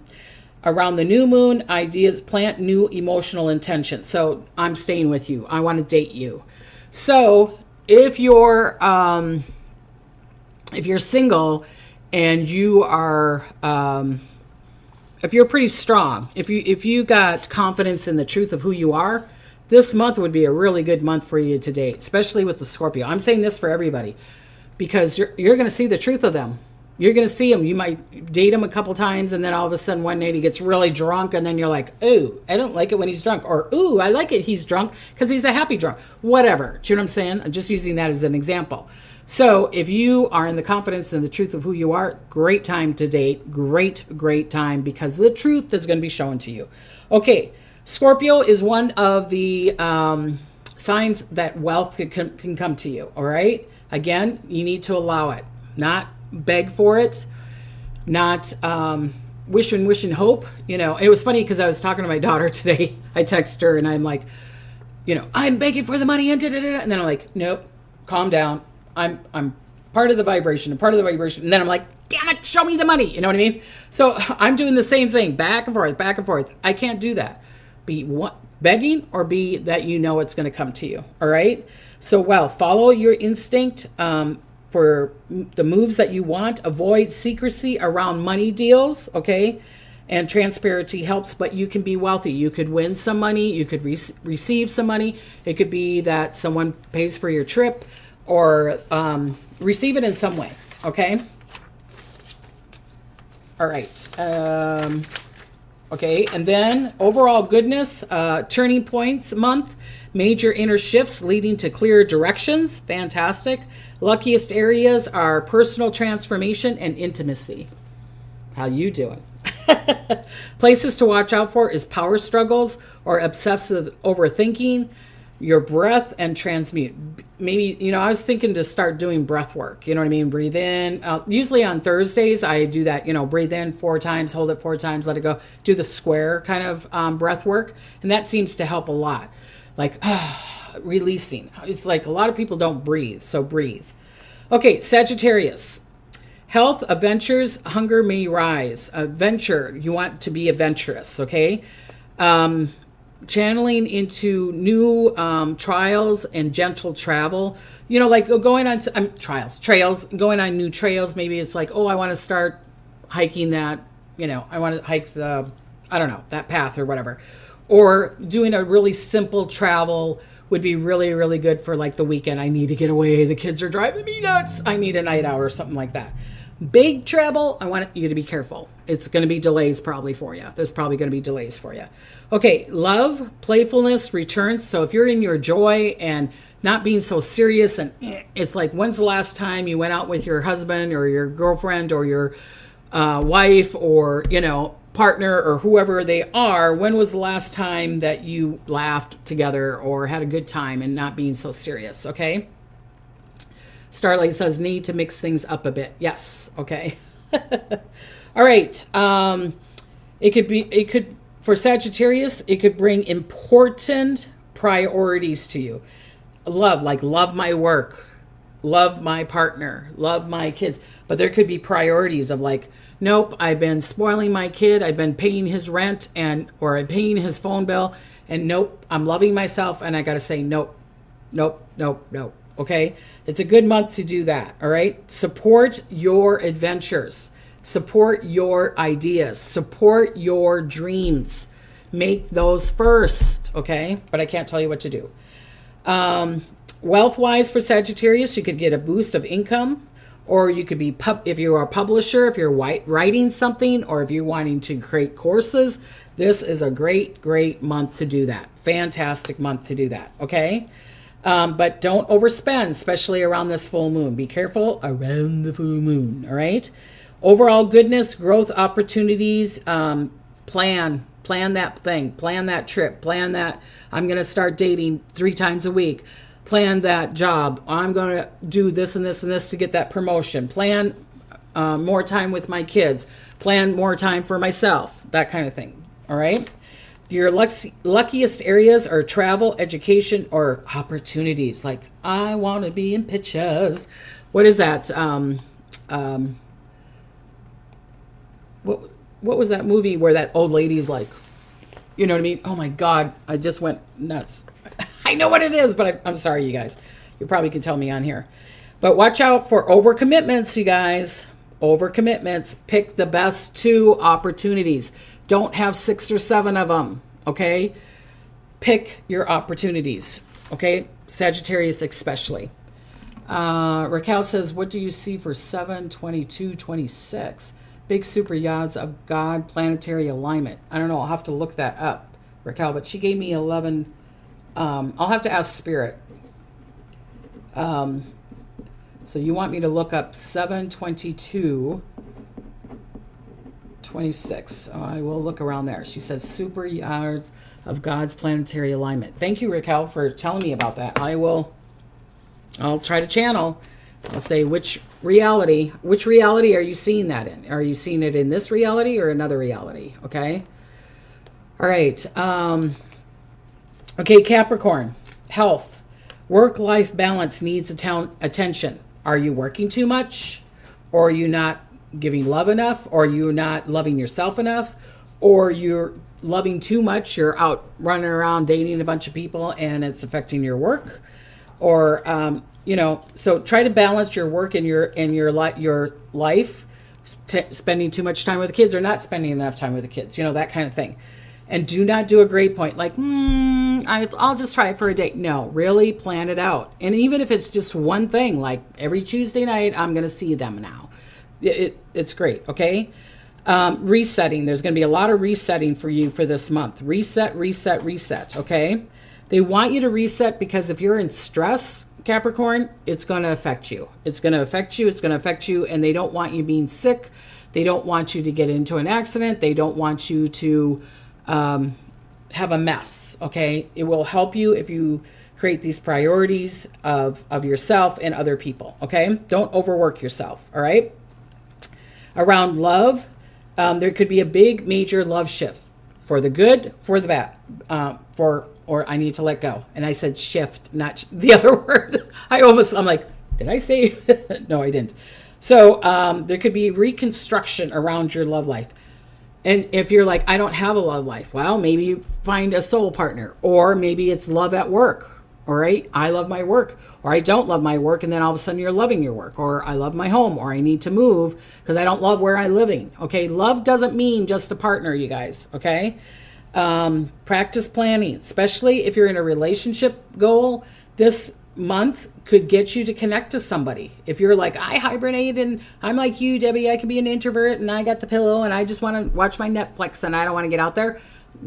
Around the new moon, ideas plant new emotional intention. So I'm staying with you. I want to date you. So if you're single and you are, if you're pretty strong, if you got confidence in the truth of who you are, this month would be a really good month for you to date, especially with the Scorpio. I'm saying this for everybody because you're going to see the truth of them. You're going to see him. You might date him a couple times, and then all of a sudden one night he gets really drunk, and then you're like, ooh, I don't like it when he's drunk. Or, ooh, I like it he's drunk because he's a happy drunk. Whatever. Do you know what I'm saying? I'm just using that as an example. So if you are in the confidence and the truth of who you are, great time to date. Great time, because the truth is going to be shown to you. Okay, Scorpio is one of the signs that wealth can come to you, all right? Again, you need to allow it, not beg for it, not wish and hope. You know, it was funny because I was talking to my daughter today. I text her and I'm like, you know, I'm begging for the money and da-da-da-da. And then I'm like, nope, calm down. I'm part of the vibration and part of the vibration. And then I'm like, damn it, show me the money. You know what I mean? So I'm doing the same thing, back and forth, back and forth. I can't do that. Be what, begging, or be that you know it's going to come to you. All right. So, well, follow your instinct for the moves that you want. Avoid secrecy around money deals. Okay. And transparency helps, but you can be wealthy. You could win some money. You could receive some money. It could be that someone pays for your trip, or receive it in some way. Okay. All right. Okay. And then overall goodness, turning points month, major inner shifts leading to clear directions. Fantastic. Luckiest areas are personal transformation and intimacy. How you doing? Places to watch out for is power struggles or obsessive overthinking, your breath, and transmute. Maybe, you know, I was thinking to start doing breath work. You know what I mean? Breathe in. Usually on Thursdays, I do that, you know, breathe in 4 times, hold it 4 times, let it go. Do the square kind of breath work. And that seems to help a lot. Like releasing. It's like a lot of people don't breathe. So breathe. Okay, Sagittarius. Health, adventures, hunger may rise. Adventure, you want to be adventurous, okay? Channeling into new trials and gentle travel. You know, like going on trails, going on new trails. Maybe it's like, oh, I want to start hiking that, you know, I want to hike that path or whatever. Or doing a really simple travel would be really, really good for like the weekend. I need to get away. The kids are driving me nuts. I need a night out or something like that. Big travel, I want you to be careful. It's going to be delays probably for you. There's probably going to be delays for you. Okay, love, playfulness returns. So if you're in your joy and not being so serious, and it's like, when's the last time you went out with your husband or your girlfriend or your wife or, you know, partner or whoever they are? When was the last time that you laughed together or had a good time and not being so serious? Okay. Starlight says need to mix things up a bit. Yes. Okay. All right. It could for Sagittarius, it could bring important priorities to you. Love my work, love my partner, love my kids. But there could be priorities of like, nope, I've been spoiling my kid. I've been paying his rent or I'm paying his phone bill, and nope, I'm loving myself. And I got to say, nope. Okay. It's a good month to do that. All right. Support your adventures, support your ideas, support your dreams. Make those first. Okay. But I can't tell you what to do. Wealth wise for Sagittarius, you could get a boost of income, or you could be, if you are a publisher, if you're writing something, or if you're wanting to create courses, this is a great month to do that. Fantastic month to do that. Okay. But don't overspend, especially around this full moon. Be careful around the full moon. All right. Overall goodness, growth opportunities, plan that thing, plan that trip, plan that I'm going to start dating 3 times a week, plan that job. I'm going to do this and this and this to get that promotion, plan more time with my kids, plan more time for myself, that kind of thing. All right. Your luckiest areas are travel, education, or opportunities. Like, I want to be in pictures. What is that? What was that movie where that old lady's like, you know what I mean? Oh my God, I just went nuts. I know what it is, but I'm sorry, you guys. You probably can tell me on here. But watch out for overcommitments, you guys. Overcommitments. Pick the best 2 opportunities. Don't have 6 or 7 of them, okay? Pick your opportunities, okay? Sagittarius especially. Raquel says, what do you see for 7/22/26? Big super yachts of God planetary alignment. I don't know. I'll have to look that up, Raquel, but she gave me 11. I'll have to ask Spirit. So you want me to look up 7/22/26. I will look around there. She says super yards of God's planetary alignment. Thank you, Raquel, for telling me about that. I'll try to channel. I'll say which reality are you seeing that in? Are you seeing it in this reality or another reality? Okay. All right. Okay, Capricorn, health, work-life balance needs attention. Are you working too much? Or are you not giving love enough? Or are you not loving yourself enough? Or you're loving too much, you're out running around dating a bunch of people and it's affecting your work? Or, so try to balance your work and your life, spending too much time with the kids or not spending enough time with the kids, that kind of thing. And do not do a grade point like, I'll just try it for a day. No, really plan it out. And even if it's just one thing, like every Tuesday night, I'm going to see them now. It's great, okay? Resetting. There's going to be a lot of resetting for you for this month. Reset, okay? They want you to reset because if you're in stress, Capricorn, it's going to affect you. It's going to affect you, and they don't want you being sick. They don't want you to get into an accident. They don't want you to have a mess, okay? It will help you if you create these priorities of yourself and other people, okay? Don't overwork yourself, all right? Around love, there could be a big major love shift for the good, for the bad, or I need to let go. And I said shift, not the other word. I'm like, did I say? No, I didn't. So there could be reconstruction around your love life. And if you're like, I don't have a love life, well, maybe you find a soul partner, or maybe it's love at work. All right. I love my work, or I don't love my work. And then all of a sudden you're loving your work, or I love my home, or I need to move because I don't love where I'm living. Okay. Love doesn't mean just a partner, you guys. Okay. Practice planning, especially if you're in a relationship goal. This month could get you to connect to somebody. If you're like, I hibernate and I'm like you, Debbie, I could be an introvert and I got the pillow and I just want to watch my Netflix and I don't want to get out there.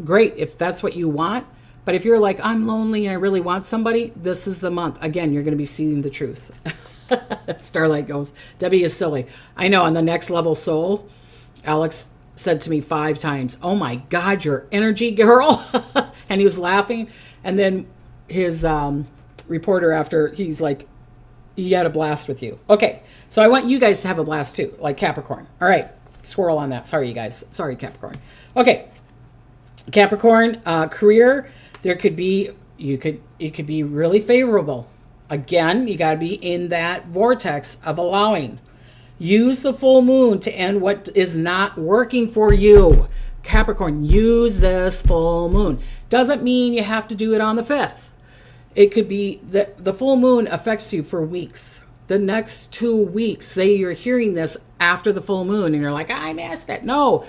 Great. If that's what you want. But if you're like, I'm lonely and I really want somebody, this is the month. Again, you're going to be seeing the truth. Starlight goes, Debbie is silly. I know. On the Next Level Soul, Alex said to me 5 times, oh my God, your energy, girl. And he was laughing. And then his reporter after, he's like, he had a blast with you. Okay. So I want you guys to have a blast too, like Capricorn. All right. Squirrel on that. Sorry, you guys. Sorry, Capricorn. Okay. Capricorn, career, it could be really favorable. Again, you got to be in that vortex of allowing. Use the full moon to end what is not working for you. Capricorn, use this full moon. Doesn't mean you have to do it on the 5th. It could be that the full moon affects you for weeks. The next 2 weeks, say you're hearing this after the full moon and you're like, I missed it. No,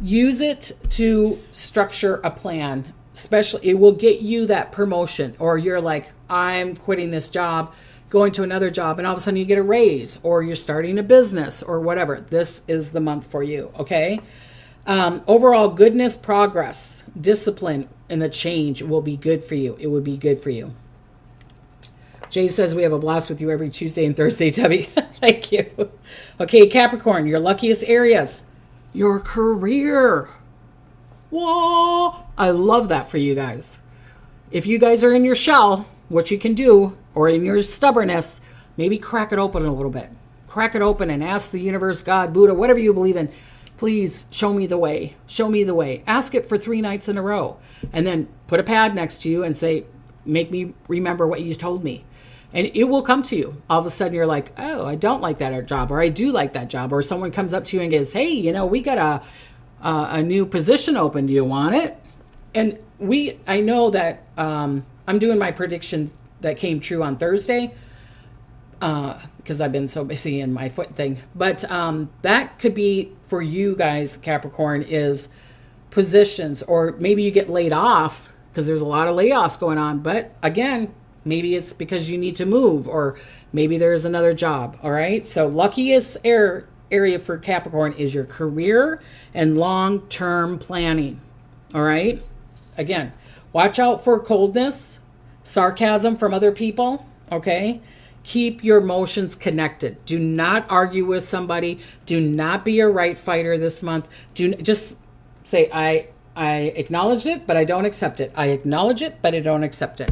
use it to structure a plan. Especially, it will get you that promotion, or you're like, I'm quitting this job, going to another job, and all of a sudden you get a raise, or you're starting a business or whatever. This is the month for you. Okay. Overall goodness, progress, discipline, and the change will be good for you. It would be good for you. Jay says we have a blast with you every Tuesday and Thursday, Debbie. Thank you. Okay, Capricorn, your luckiest areas. Your career. Whoa. I love that for you guys. If you guys are in your shell, what you can do, or in your stubbornness, maybe crack it open a little bit. Crack it open and ask the universe, God, Buddha, whatever you believe in, please show me the way. Show me the way. Ask it for 3 nights in a row. And then put a pad next to you and say, make me remember what you told me. And it will come to you. All of a sudden you're like, oh, I don't like that job, or I do like that job. Or someone comes up to you and goes, hey, we got a new position open. Do you want it? And I know that I'm doing my prediction that came true on Thursday because I've been so busy in my foot thing. But that could be for you guys, Capricorn, is positions, or maybe you get laid off because there's a lot of layoffs going on. But again, maybe it's because you need to move, or maybe there's another job. All right. So luckiest area for Capricorn is your career and long-term planning. All right. Again, watch out for coldness, sarcasm from other people. Okay. Keep your emotions connected. Do not argue with somebody. Do not be a right fighter this month. Just say, I acknowledge it, but I don't accept it. I acknowledge it, but I don't accept it.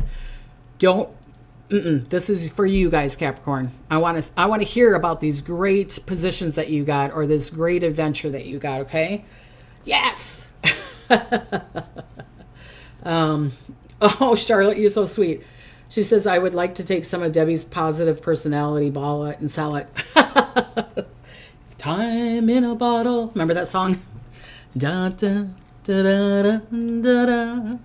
This is for you guys, Capricorn. I want to hear about these great positions that you got, or this great adventure that you got. Okay. Yes. Oh, Charlotte, you're so sweet. She says, I would like to take some of Debbie's positive personality, ball it and sell it. Time in a bottle. Remember that song? Da, da, da, da, da, da, da.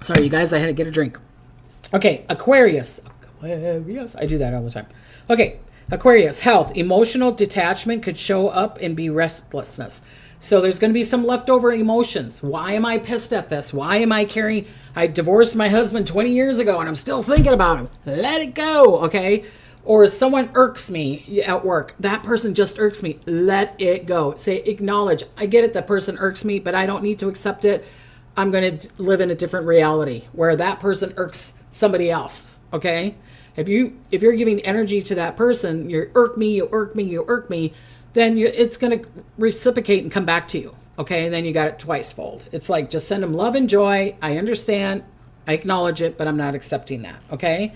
Sorry, you guys, I had to get a drink. Okay, Aquarius. I do that all the time. Okay, Aquarius, health. Emotional detachment could show up and be restlessness. So there's going to be some leftover emotions. Why am I pissed at this? Why am I carrying... I divorced my husband 20 years ago and I'm still thinking about him. Let it go, okay? Or someone irks me at work. That person just irks me. Let it go. Say, acknowledge. I get it, that person irks me, but I don't need to accept it. I'm going to live in a different reality where that person irks somebody else, okay? If you're giving energy to that person, you irk me, then it's going to reciprocate and come back to you, okay? And then you got it twice fold. It's like, just send them love and joy. I understand. I acknowledge it, but I'm not accepting that, okay?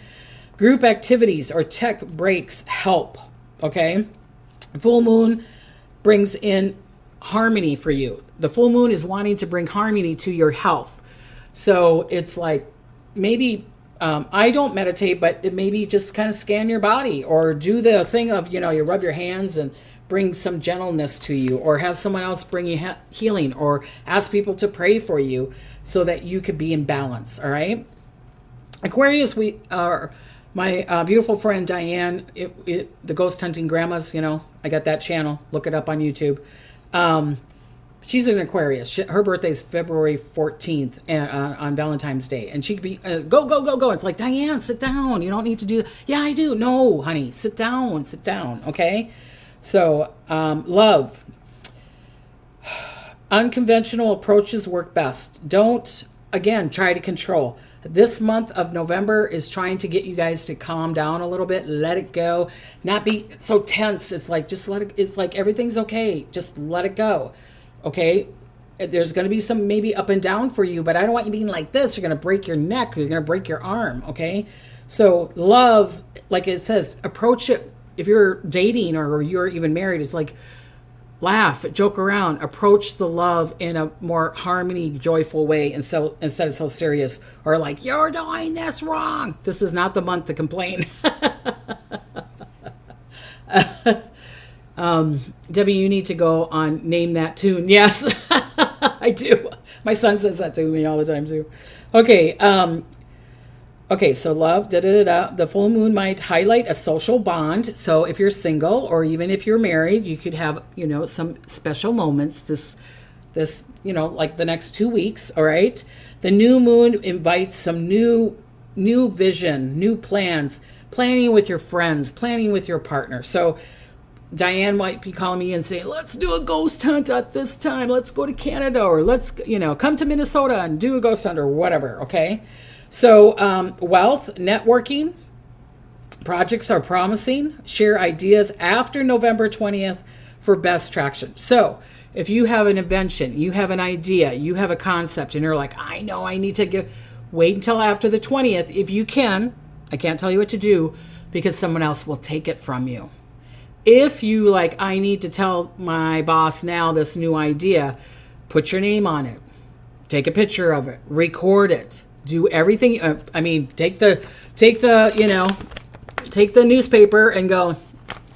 Group activities or tech breaks help, okay? Full moon brings in harmony for you. The full moon is wanting to bring harmony to your health. So it's like, maybe I don't meditate, but it maybe just kind of scan your body or do the thing of, you rub your hands and bring some gentleness to you, or have someone else bring you healing, or ask people to pray for you so that you could be in balance. All right. Aquarius, we are my beautiful friend Diane, the Ghost Hunting Grandmas, I got that channel. Look it up on YouTube. She's an Aquarius. Her birthday is February 14th on Valentine's Day. And she could be, go. It's like, Diane, sit down. You don't need to do that. Yeah, I do. No, honey, sit down. Okay? So, love. Unconventional approaches work best. Don't, again, try to control. This month of November is trying to get you guys to calm down a little bit. Let it go. Not be so tense. It's like, just let it, it's like everything's okay. Just let it go. Okay, there's going to be some maybe up and down for you, but I don't want you being like this. You're going to break your neck. You're going to break your arm. Okay, so love, like it says, approach it. If you're dating or you're even married, it's like laugh, joke around, approach the love in a more harmony, joyful way, and so instead of so serious or like, you're doing this wrong. This is not the month to complain. Debbie, you need to go on Name That Tune. Yes, I do. My son says that to me all the time too. Okay. Okay. So love, The full moon might highlight a social bond. So if you're single or even if you're married, you could have, some special moments this, like the next 2 weeks. All right. The new moon invites some new vision, new plans, planning with your friends, planning with your partner. So Diane might be calling me and saying, let's do a ghost hunt at this time. Let's go to Canada, or let's, come to Minnesota and do a ghost hunt or whatever. Okay. So, wealth, networking, projects are promising. Share ideas after November 20th for best traction. So if you have an invention, you have an idea, you have a concept, and you're like, I know I need to wait until after the 20th. If you can, I can't tell you what to do because someone else will take it from you. If you I need to tell my boss now this new idea, put your name on it, take a picture of it, record it, do everything. Take the newspaper and go,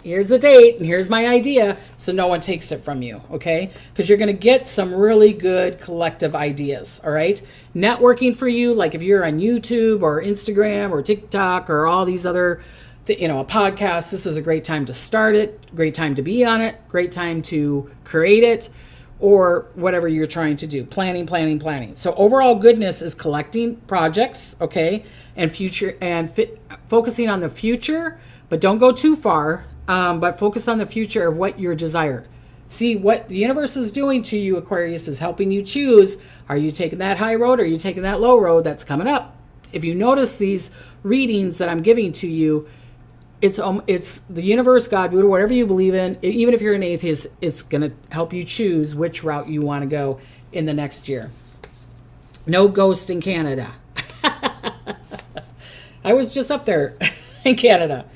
here's the date and here's my idea. So no one takes it from you. Okay. Because you're going to get some really good collective ideas. All right. Networking for you. Like if you're on YouTube or Instagram or TikTok or all these other a podcast, this is a great time to start it, great time to be on it, great time to create it, or whatever you're trying to do. Planning. So overall goodness is collecting projects, okay, and future and focusing on the future, but don't go too far, but focus on the future of what your desire. See what the universe is doing to you, Aquarius, is helping you choose. Are you taking that high road or are you taking that low road that's coming up? if you notice these readings that I'm giving to you, it's the universe, God, Buddha, whatever you believe in. Even if you're an atheist, it's going to help you choose which route you want to go in the next year. No ghost in Canada. I was just up there in Canada,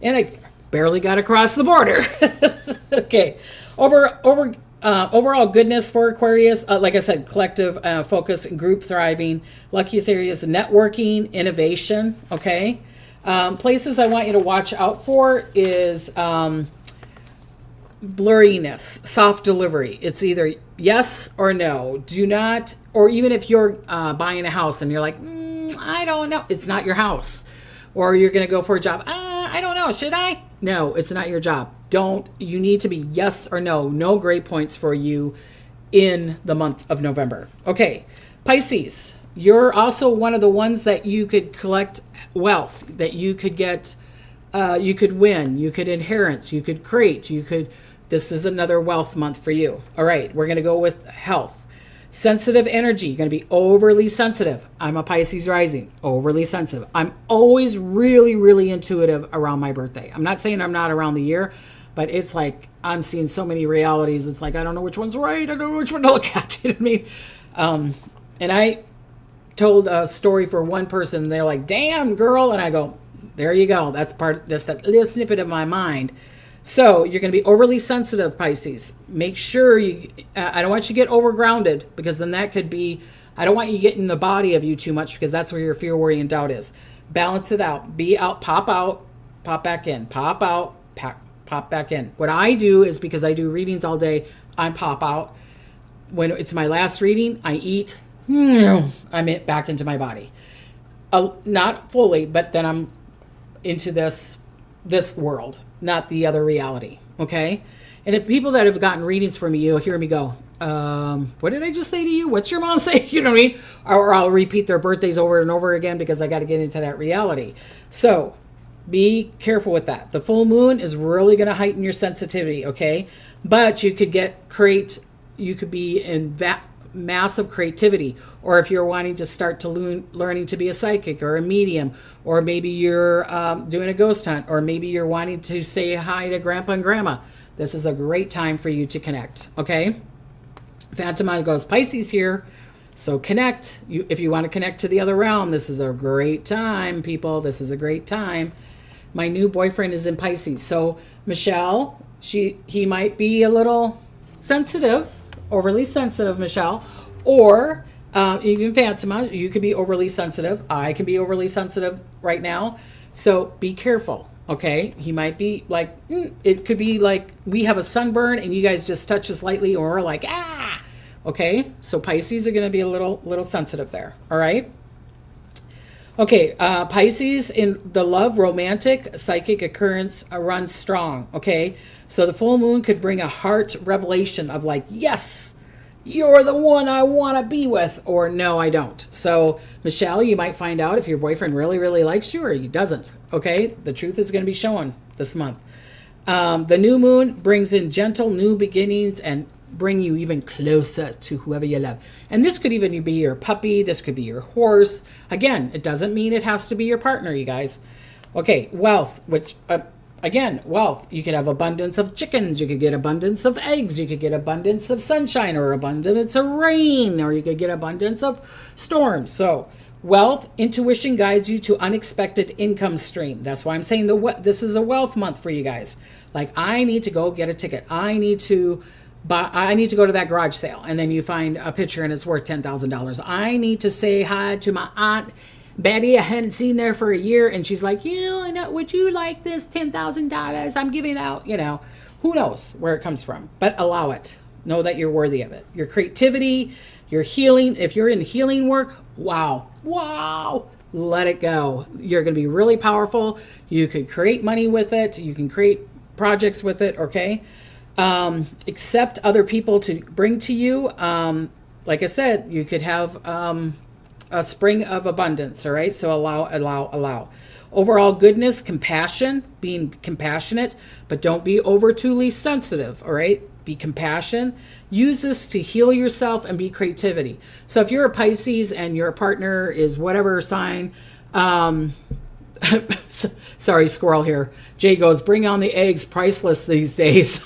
and I barely got across the border. Okay. Overall goodness for Aquarius, like I said, collective focus and group thriving. Luckiest areas, networking, innovation. Okay. Places I want you to watch out for is blurriness, soft delivery. It's either yes or no. Do not, or even if you're buying a house and you're like, I don't know, it's not your house. Or you're going to go for a job. I don't know. Should I? No, it's not your job. You need to be yes or no. No grade points for you in the month of November. Okay. Pisces, you're also one of the ones that you could collect wealth, that you could get, you could win, you could inherit, you could create, this is another wealth month for you. All right. We're going to go with health. Sensitive energy. You're going to be overly sensitive. I'm a Pisces rising, overly sensitive. I'm always really, really intuitive around my birthday. I'm not saying I'm not around the year, but it's like I'm seeing so many realities. It's like I don't know which one's right. I don't know which one to look at. You know what I mean? And I told a story for one person, and they're like, "Damn, girl," and I go, "There you go. That's that little snippet of my mind." So you're going to be overly sensitive, Pisces. Make sure I don't want you to get overgrounded, because then that could be, I don't want you getting in the body of you too much, because that's where your fear, worry, and doubt is. Balance it out. Be out, pop back in, pop out, pop back in. What I do is, because I do readings all day, I pop out. When it's my last reading, I eat, I'm back into my body. Not fully, but then I'm into this world, not the other reality. Okay. And if people that have gotten readings from me, you'll hear me go, what did I just say to you? What's your mom say? You know what I mean? Or I'll repeat their birthdays over and over again, because I got to get into that reality. So be careful with that. The full moon is really going to heighten your sensitivity. Okay. But you could you could be in massive creativity, or if you're wanting to start to learning to be a psychic or a medium, or maybe you're doing a ghost hunt, or maybe you're wanting to say hi to grandpa and grandma, this is a great time for you to connect. Okay. Phantom Mind goes, Pisces here, so connect. If you want to connect to the other realm, this is a great time, people. This is a great time. My new boyfriend is in Pisces, so Michelle, he might be a little sensitive, overly sensitive, Michelle, or even Fatima, you could be overly sensitive. I can be overly sensitive right now. So be careful. Okay. He might be like, it could be like we have a sunburn and you guys just touch us lightly, or we're like, ah, okay. So Pisces are going to be a little sensitive there. All right. Okay. Pisces, in the love, romantic, psychic occurrence runs strong. Okay. So the full moon could bring a heart revelation of like, yes, you're the one I want to be with, or no, I don't. So Michelle, you might find out if your boyfriend really, really likes you or he doesn't. Okay. The truth is going to be shown this month. The new moon brings in gentle new beginnings and bring you even closer to whoever you love. And this could even be your puppy. This could be your horse. Again, it doesn't mean it has to be your partner, you guys. Okay. Wealth, which, again, wealth. You could have abundance of chickens. You could get abundance of eggs. You could get abundance of sunshine, or abundance of rain, or you could get abundance of storms. So wealth, intuition guides you to unexpected income stream. That's why I'm saying this is a wealth month for you guys. Like, I need to go get a ticket. I need to go to that garage sale. And then you find a picture and it's worth $10,000. I need to say hi to my aunt Betty. I hadn't seen her for a year, and she's like, would you like this $10,000 I'm giving out? Who knows where it comes from, but allow it. Know that you're worthy of it. Your creativity, your healing. If you're in healing work, wow, let it go. You're going to be really powerful. You could create money with it. You can create projects with it. Okay. Accept other people to bring to you. Like I said, you could have, a spring of abundance. All right. So allow. Overall goodness, compassion, being compassionate, but don't be overly sensitive. All right. be compassion. Use this to heal yourself and be creativity. So if you're a Pisces and your partner is whatever sign, sorry, squirrel here. Jay goes, bring on the eggs, priceless these days.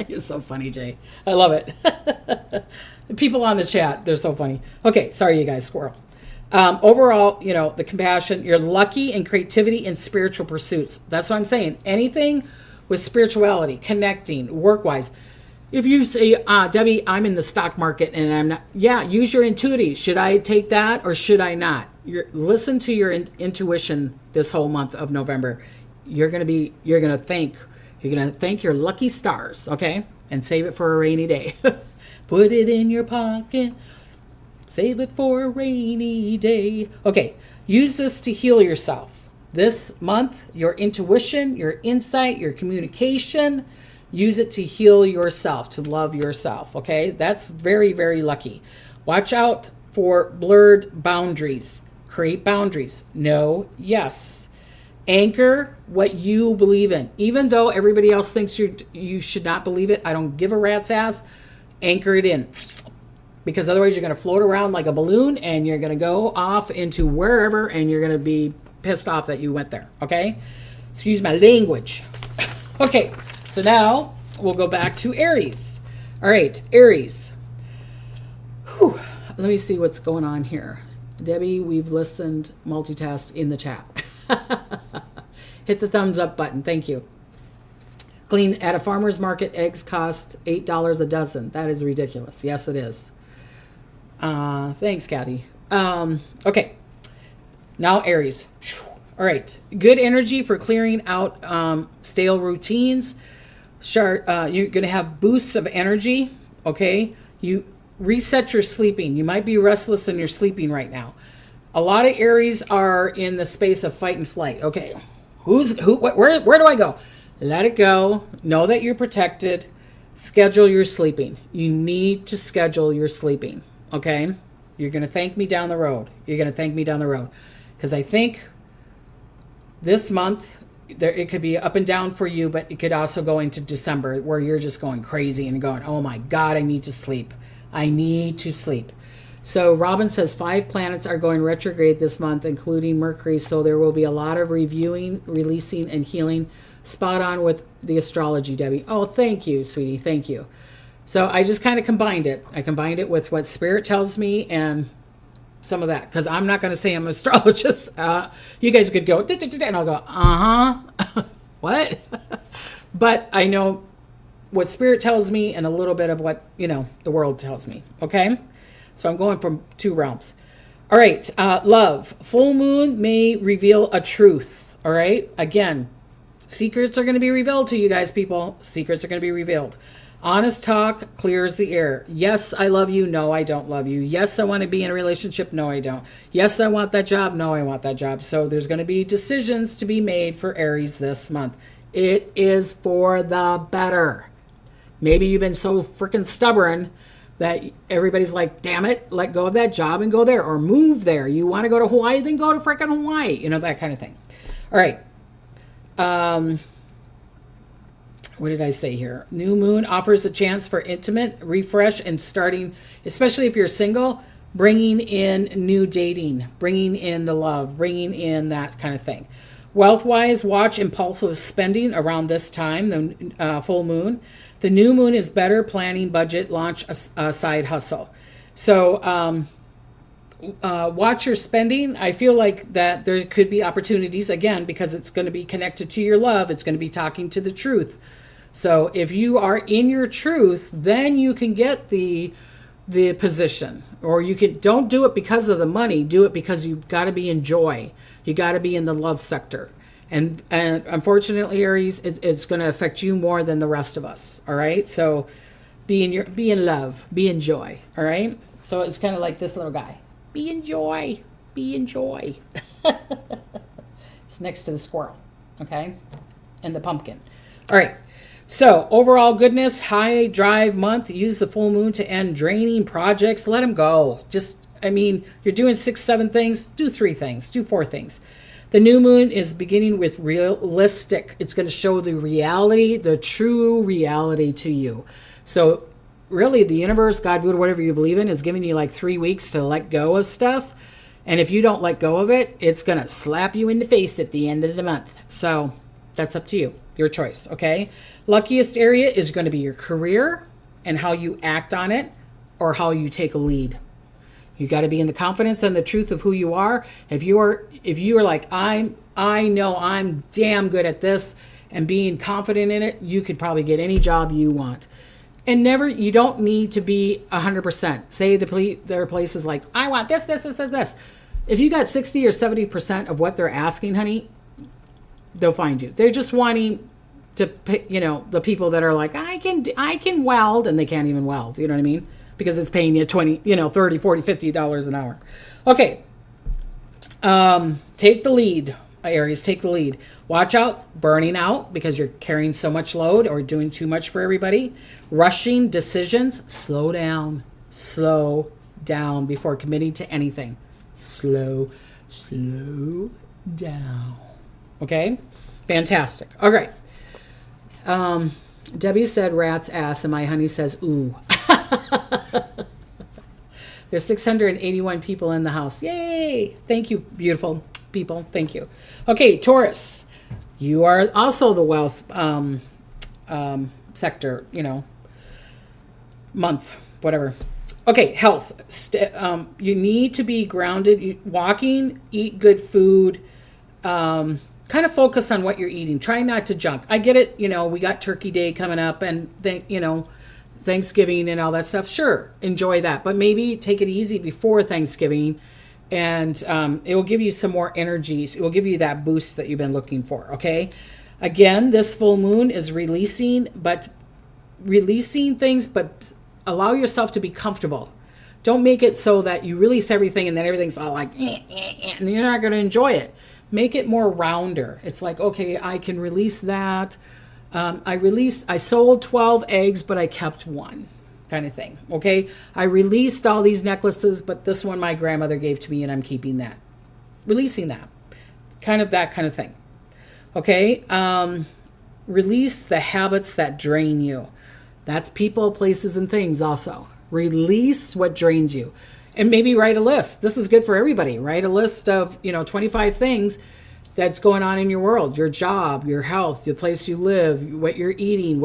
You're so funny, Jay. I love it. The people on the chat, they're so funny. Okay, sorry, you guys, squirrel. Overall, the compassion, you're lucky in creativity and spiritual pursuits. That's what I'm saying. Anything with spirituality, connecting, work-wise. If you say, Debbie, I'm in the stock market and I'm not, use your intuitive. Should I take that or should I not? Listen to your intuition this whole month of November. You're going to thank your lucky stars, okay? And save it for a rainy day. Put it in your pocket. Save it for a rainy day. Okay, use this to heal yourself. This month, your intuition, your insight, your communication, use it to heal yourself, to love yourself, okay? That's very, very lucky. Watch out for blurred boundaries. Create boundaries. No, yes. Anchor what you believe in. Even though everybody else thinks you should not believe it, I don't give a rat's ass. Anchor it in. Because otherwise you're going to float around like a balloon and you're going to go off into wherever and you're going to be pissed off that you went there. Okay? Excuse my language. Okay. So now we'll go back to Aries. All right. Aries. Whew. Let me see what's going on here. Debbie, we've listened, multitask in the chat. Hit the thumbs up button. Thank you. Clean at a farmer's market, eggs cost $8 a dozen. That is ridiculous. Yes, it is. Thanks, Kathy. Okay. Now Aries. All right. Good energy for clearing out stale routines. You're going to have boosts of energy. Okay. You reset your sleeping. You might be restless in your sleeping right now. A lot of Aries are in the space of fight and flight. Okay. Where do I go? Let it go. Know that you're protected. Schedule your sleeping. You need to schedule your sleeping. Okay? You're going to thank me down the road. Because I think this month, it could be up and down for you, but it could also go into December where you're just going crazy and going, oh my God, I need to sleep. So Robin says 5 planets are going retrograde this month, including Mercury. So there will be a lot of reviewing, releasing, and healing. Spot on with the astrology, Debbie. Oh, thank you, sweetie. Thank you. So I just kind of combined it. I combined it with what Spirit tells me and some of that. Because I'm not going to say I'm an astrologist. You guys could go, and I'll go, what? But I know what Spirit tells me and a little bit of what, the world tells me. Okay? So I'm going from 2 realms. All right. Love. Full moon may reveal a truth. All right? Again, secrets are going to be revealed to you guys, people. Secrets are going to be revealed. Honest talk clears the air. Yes, I love you. No, I don't love you. Yes, I want to be in a relationship. No, I don't. Yes, I want that job. No, I want that job. So there's going to be decisions to be made for Aries this month. It is for the better. Maybe you've been so freaking stubborn that everybody's like, damn it, let go of that job and go there or move there. You want to go to Hawaii, then go to freaking Hawaii. That kind of thing. All right. What did I say here? New moon offers a chance for intimate refresh and starting, especially if you're single, bringing in new dating, bringing in the love, bringing in that kind of thing. Wealth-wise, watch impulsive spending around this time, the full moon. The new moon is better planning, budget, launch a side hustle. So watch your spending. I feel like that there could be opportunities, again, because it's going to be connected to your love. It's going to be talking to the truth. So if you are in your truth, then you can get the position. Or don't do it because of the money. Do it because you've got to be in joy. You got to be in the love sector. And unfortunately, Aries, it's going to affect you more than the rest of us. All right. So be in love, be in joy. All right. So it's kind of like this little guy. Be in joy. It's next to the squirrel. Okay. And the pumpkin. All right. So overall goodness, high drive month. Use the full moon to end draining projects. Let them go. You're doing 6, 7 things. Do 3 things. Do 4 things. The new moon is beginning with realistic. It's going to show the reality, the true reality to you. So really the universe, God, Buddha, whatever you believe in, is giving you like 3 weeks to let go of stuff. And if you don't let go of it, it's going to slap you in the face at the end of the month. So that's up to you, your choice. Okay. Luckiest area is going to be your career and how you act on it or how you take a lead. You got to be in the confidence and the truth of who you are. If you are like, I know I'm damn good at this, and being confident in it, you could probably get any job you want. And you don't need to be 100%. Say there are places like, I want this. If you got 60 or 70% of what they're asking, honey, they'll find you. They're just wanting to pick, the people that are like, I can weld, and they can't even weld. You know what I mean? Because it's paying you $20, $30, $40, $50 an hour. Okay. Take the lead, Aries, take the lead. Watch out, burning out because you're carrying so much load or doing too much for everybody. Rushing decisions, slow down before committing to anything. Slow down. Okay? Fantastic. All right. Debbie said rat's ass, and my honey says, ooh. There's 681 people in the house. Yay! Thank you, beautiful people. Thank you. Okay, Taurus. You are also the wealth sector, month, whatever. Okay, health. You need to be grounded. Walking, eat good food. Kind of focus on what you're eating. Try not to junk. I get it. We got Turkey Day coming up, and Thanksgiving and all that stuff. Sure, enjoy that, but maybe take it easy before Thanksgiving, and it will give you some more energies. It will give you that boost that you've been looking for. Okay, again, this full moon is releasing things, but allow yourself to be comfortable. Don't make it so that you release everything and then everything's all like and you're not going to enjoy it. Make it more rounder. It's like, okay, I can release that. I sold 12 eggs, but I kept one, kind of thing. Okay. I released all these necklaces, but this one my grandmother gave to me and I'm keeping that. Releasing that kind of thing. Okay. Release the habits that drain you. That's people, places, and things also. Release what drains you. And maybe write a list. This is good for everybody. Write a list of, 25 things that's going on in your world, your job, your health, the place you live, what you're eating.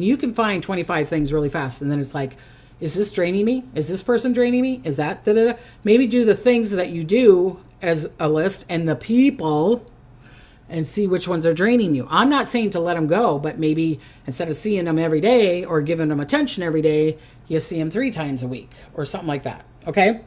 You can find 25 things really fast. And then it's like, is this draining me? Is this person draining me? Is that da-da-da? Maybe do the things that you do as a list and the people and see which ones are draining you. I'm not saying to let them go, but maybe instead of seeing them every day or giving them attention every day, you see them 3 times a week or something like that. Okay.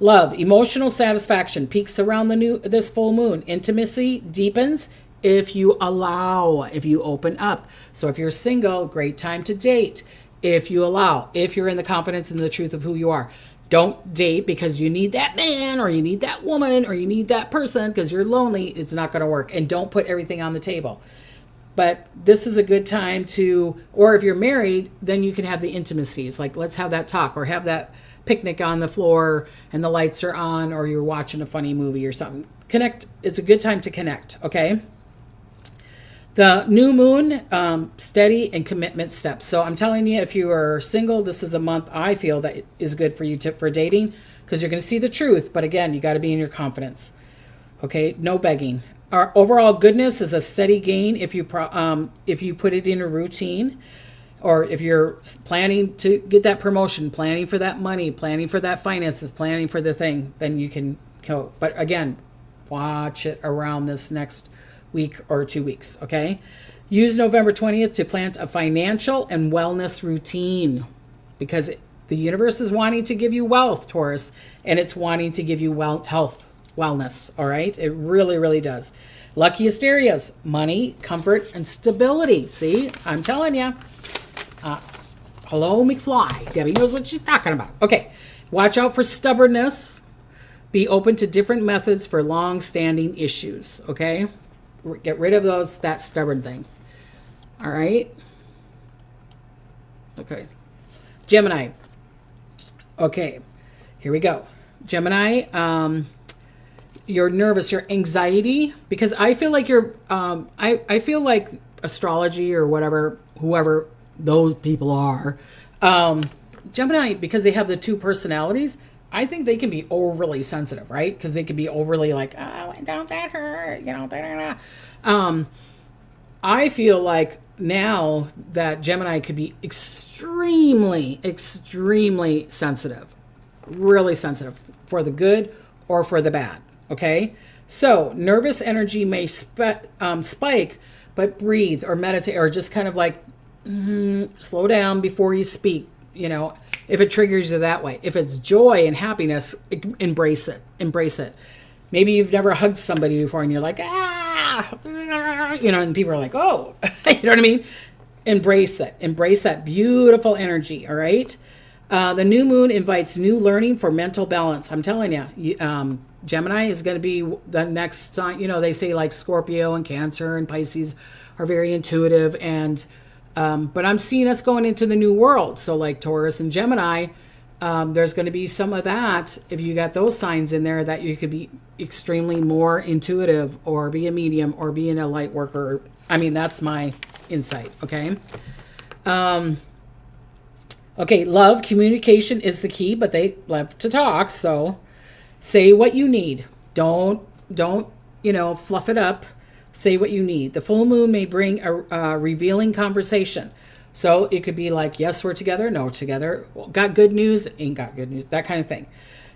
Love, emotional satisfaction peaks around this full moon. Intimacy deepens if you allow, if you open up. So if you're single, great time to date. If you allow, if you're in the confidence and the truth of who you are. Don't date because you need that man or you need that woman or you need that person because you're lonely. It's not going to work. And don't put everything on the table. But this is a good time or if you're married, then you can have the intimacies. Like, let's have that talk or have that picnic on the floor and the lights are on, or you're watching a funny movie or something. Connect. It's a good time to connect. Okay. The new moon, steady and commitment steps. So I'm telling you, if you are single, this is a month I feel that is good for you for dating because you're going to see the truth. But again, you got to be in your confidence. Okay. No begging. Our overall goodness is a steady gain if you put it in a routine. Or if you're planning to get that promotion, planning for that money, planning for that finances, planning for the thing, then you can go. But again, watch it around this next week or 2 weeks, okay? Use November 20th to plant a financial and wellness routine because the universe is wanting to give you wealth, Taurus, and it's wanting to give you health, wellness, all right? It really, really does. Luckiest areas, money, comfort, and stability. See, I'm telling you. Hello, McFly. Debbie knows what she's talking about. Okay. Watch out for stubbornness. Be open to different methods for long-standing issues. Okay. Get rid of that stubborn thing. All right. Okay. Gemini. Okay. Here we go. Gemini. your nervous, your anxiety, because I feel like I feel like astrology or whatever, whoever those people are, Gemini, because they have the two personalities, I think they can be overly sensitive, right? Because they can be overly like, oh, don't that hurt, you know, da, da, da. I feel like now that Gemini could be extremely, extremely sensitive, really sensitive for the good or for the bad. Okay. So nervous energy may spike, but breathe or meditate or just kind of like slow down before you speak. You know, if it triggers you that way, if it's joy and happiness, embrace it. Embrace it. Maybe you've never hugged somebody before and you're like, you know, and people are like, oh, you know what I mean? Embrace it. Embrace that beautiful energy. All right. The new moon invites new learning for mental balance. I'm telling you, Gemini is going to be the next sign. You know, they say like Scorpio and Cancer and Pisces are very intuitive. And, but I'm seeing us going into the new world. So like Taurus and Gemini, there's going to be some of that. If you got those signs in there, that you could be extremely more intuitive or be a medium or being a light worker. I mean, that's my insight. Okay. Okay. Love, communication is the key, but they love to talk. So say what you need. Don't, you know, fluff it up. Say what you need. The full moon may bring a revealing conversation. So it could be like, yes, we're together. No, together. Well, got good news. Ain't got good news. That kind of thing.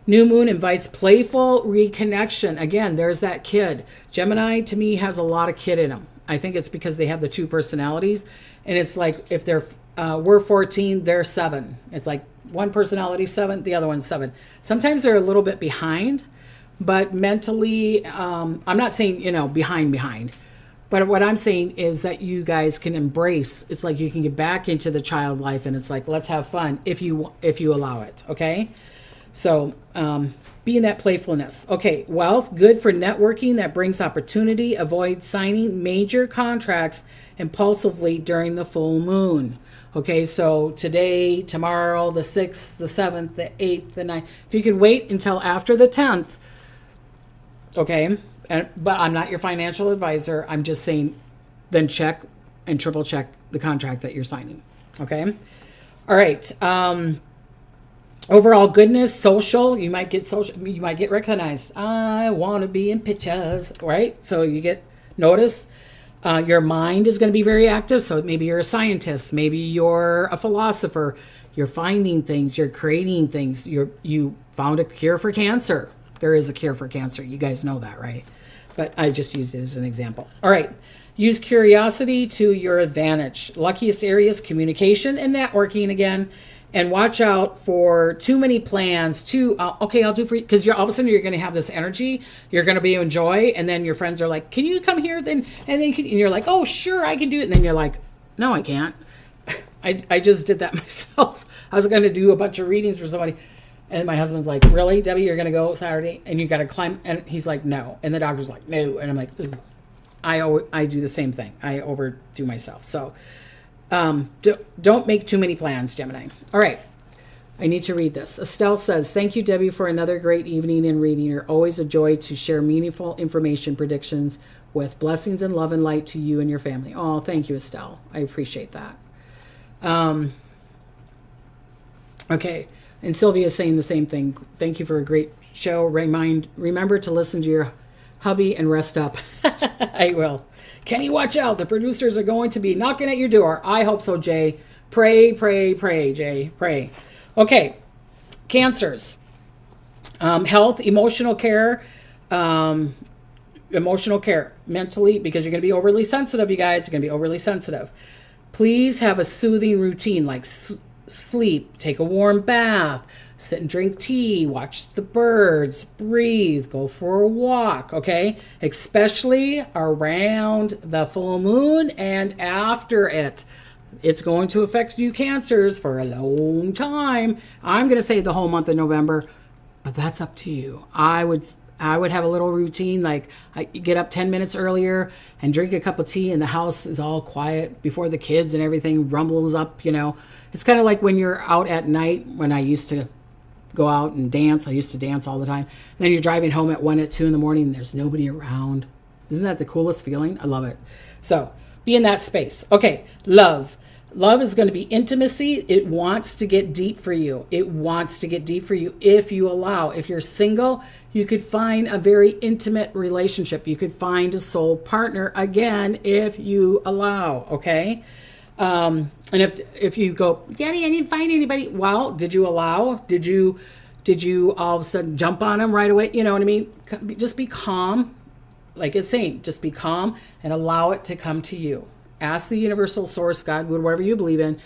New moon invites playful reconnection. Again, there's that kid. Gemini, to me, has a lot of kid in them. I think it's because they have the two personalities. And it's like if we're 14, they're 7. It's like one personality 7, the other one's 7. Sometimes they're a little bit behind. But mentally, I'm not saying, you know, behind. But what I'm saying is that you guys can embrace. It's like you can get back into the child life, and it's like, let's have fun if you allow it. Okay. So be in that playfulness. Okay. Wealth, good for networking that brings opportunity. Avoid signing major contracts impulsively during the full moon. Okay. So today, tomorrow, the 6th, the 7th, the 8th, the 9th. If you can wait until after the 10th. Okay. But I'm not your financial advisor. I'm just saying, then check and triple check the contract that you're signing. Okay. All right. Overall goodness, social, you might get recognized. I want to be in pictures, right? So you get notice. Your mind is going to be very active. So maybe you're a scientist. Maybe you're a philosopher. You're finding things. You're creating things. You found a cure for cancer. There is a cure for cancer. You guys know that, right? But I just used it as an example. All right. Use curiosity to your advantage. Luckiest areas, communication and networking again. And watch out for too many plans. Okay, I'll do for you. Because all of a sudden you're going to have this energy. You're going to be enjoy. And then your friends are like, can you come here? And you're like, oh, sure, I can do it. And then you're like, no, I can't. I just did that myself. I was going to do a bunch of readings for somebody. And my husband's like, really, Debbie, you're going to go Saturday and you got to climb. And he's like, no. And the doctor's like, no. And I'm like, ooh. I do the same thing. I overdo myself. So don't make too many plans, Gemini. All right. I need to read this. Estelle says, thank you, Debbie, for another great evening and reading. You're always a joy to share meaningful information predictions with. Blessings and love and light to you and your family. Oh, thank you, Estelle. I appreciate that. Okay. And Sylvia's saying the same thing. Thank you for a great show. Remember to listen to your hubby and rest up. I will. Kenny, watch out. The producers are going to be knocking at your door. I hope so, Jay. Pray, Jay. Pray. Okay. Cancers. Health, emotional care. Mentally, because you're going to be overly sensitive, you guys. You're going to be overly sensitive. Please have a soothing routine like sleep, take a warm bath, sit and drink tea, watch the birds, breathe, go for a walk, okay? Especially around the full moon and after it. It's going to affect you Cancers for a long time. I'm going to say the whole month of November, but that's up to you. I would have a little routine, like I get up 10 minutes earlier and drink a cup of tea and the house is all quiet before the kids and everything rumbles up, you know. It's kind of like when you're out at night, when I used to go out and dance. I used to dance all the time. And then you're driving home at 1 at 2 in the morning and there's nobody around. Isn't that the coolest feeling? I love it. So be in that space. Okay, love. Love is going to be intimacy. It wants to get deep for you. It wants to get deep for you if you allow. If you're single, you could find a very intimate relationship. You could find a soul partner again if you allow, okay? And if you go, Debbie, I didn't find anybody. Well, did you allow? Did you all of a sudden jump on them right away? You know what I mean? Just be calm. Like it's saying, just be calm and allow it to come to you. Ask the universal source, God, whatever you believe in,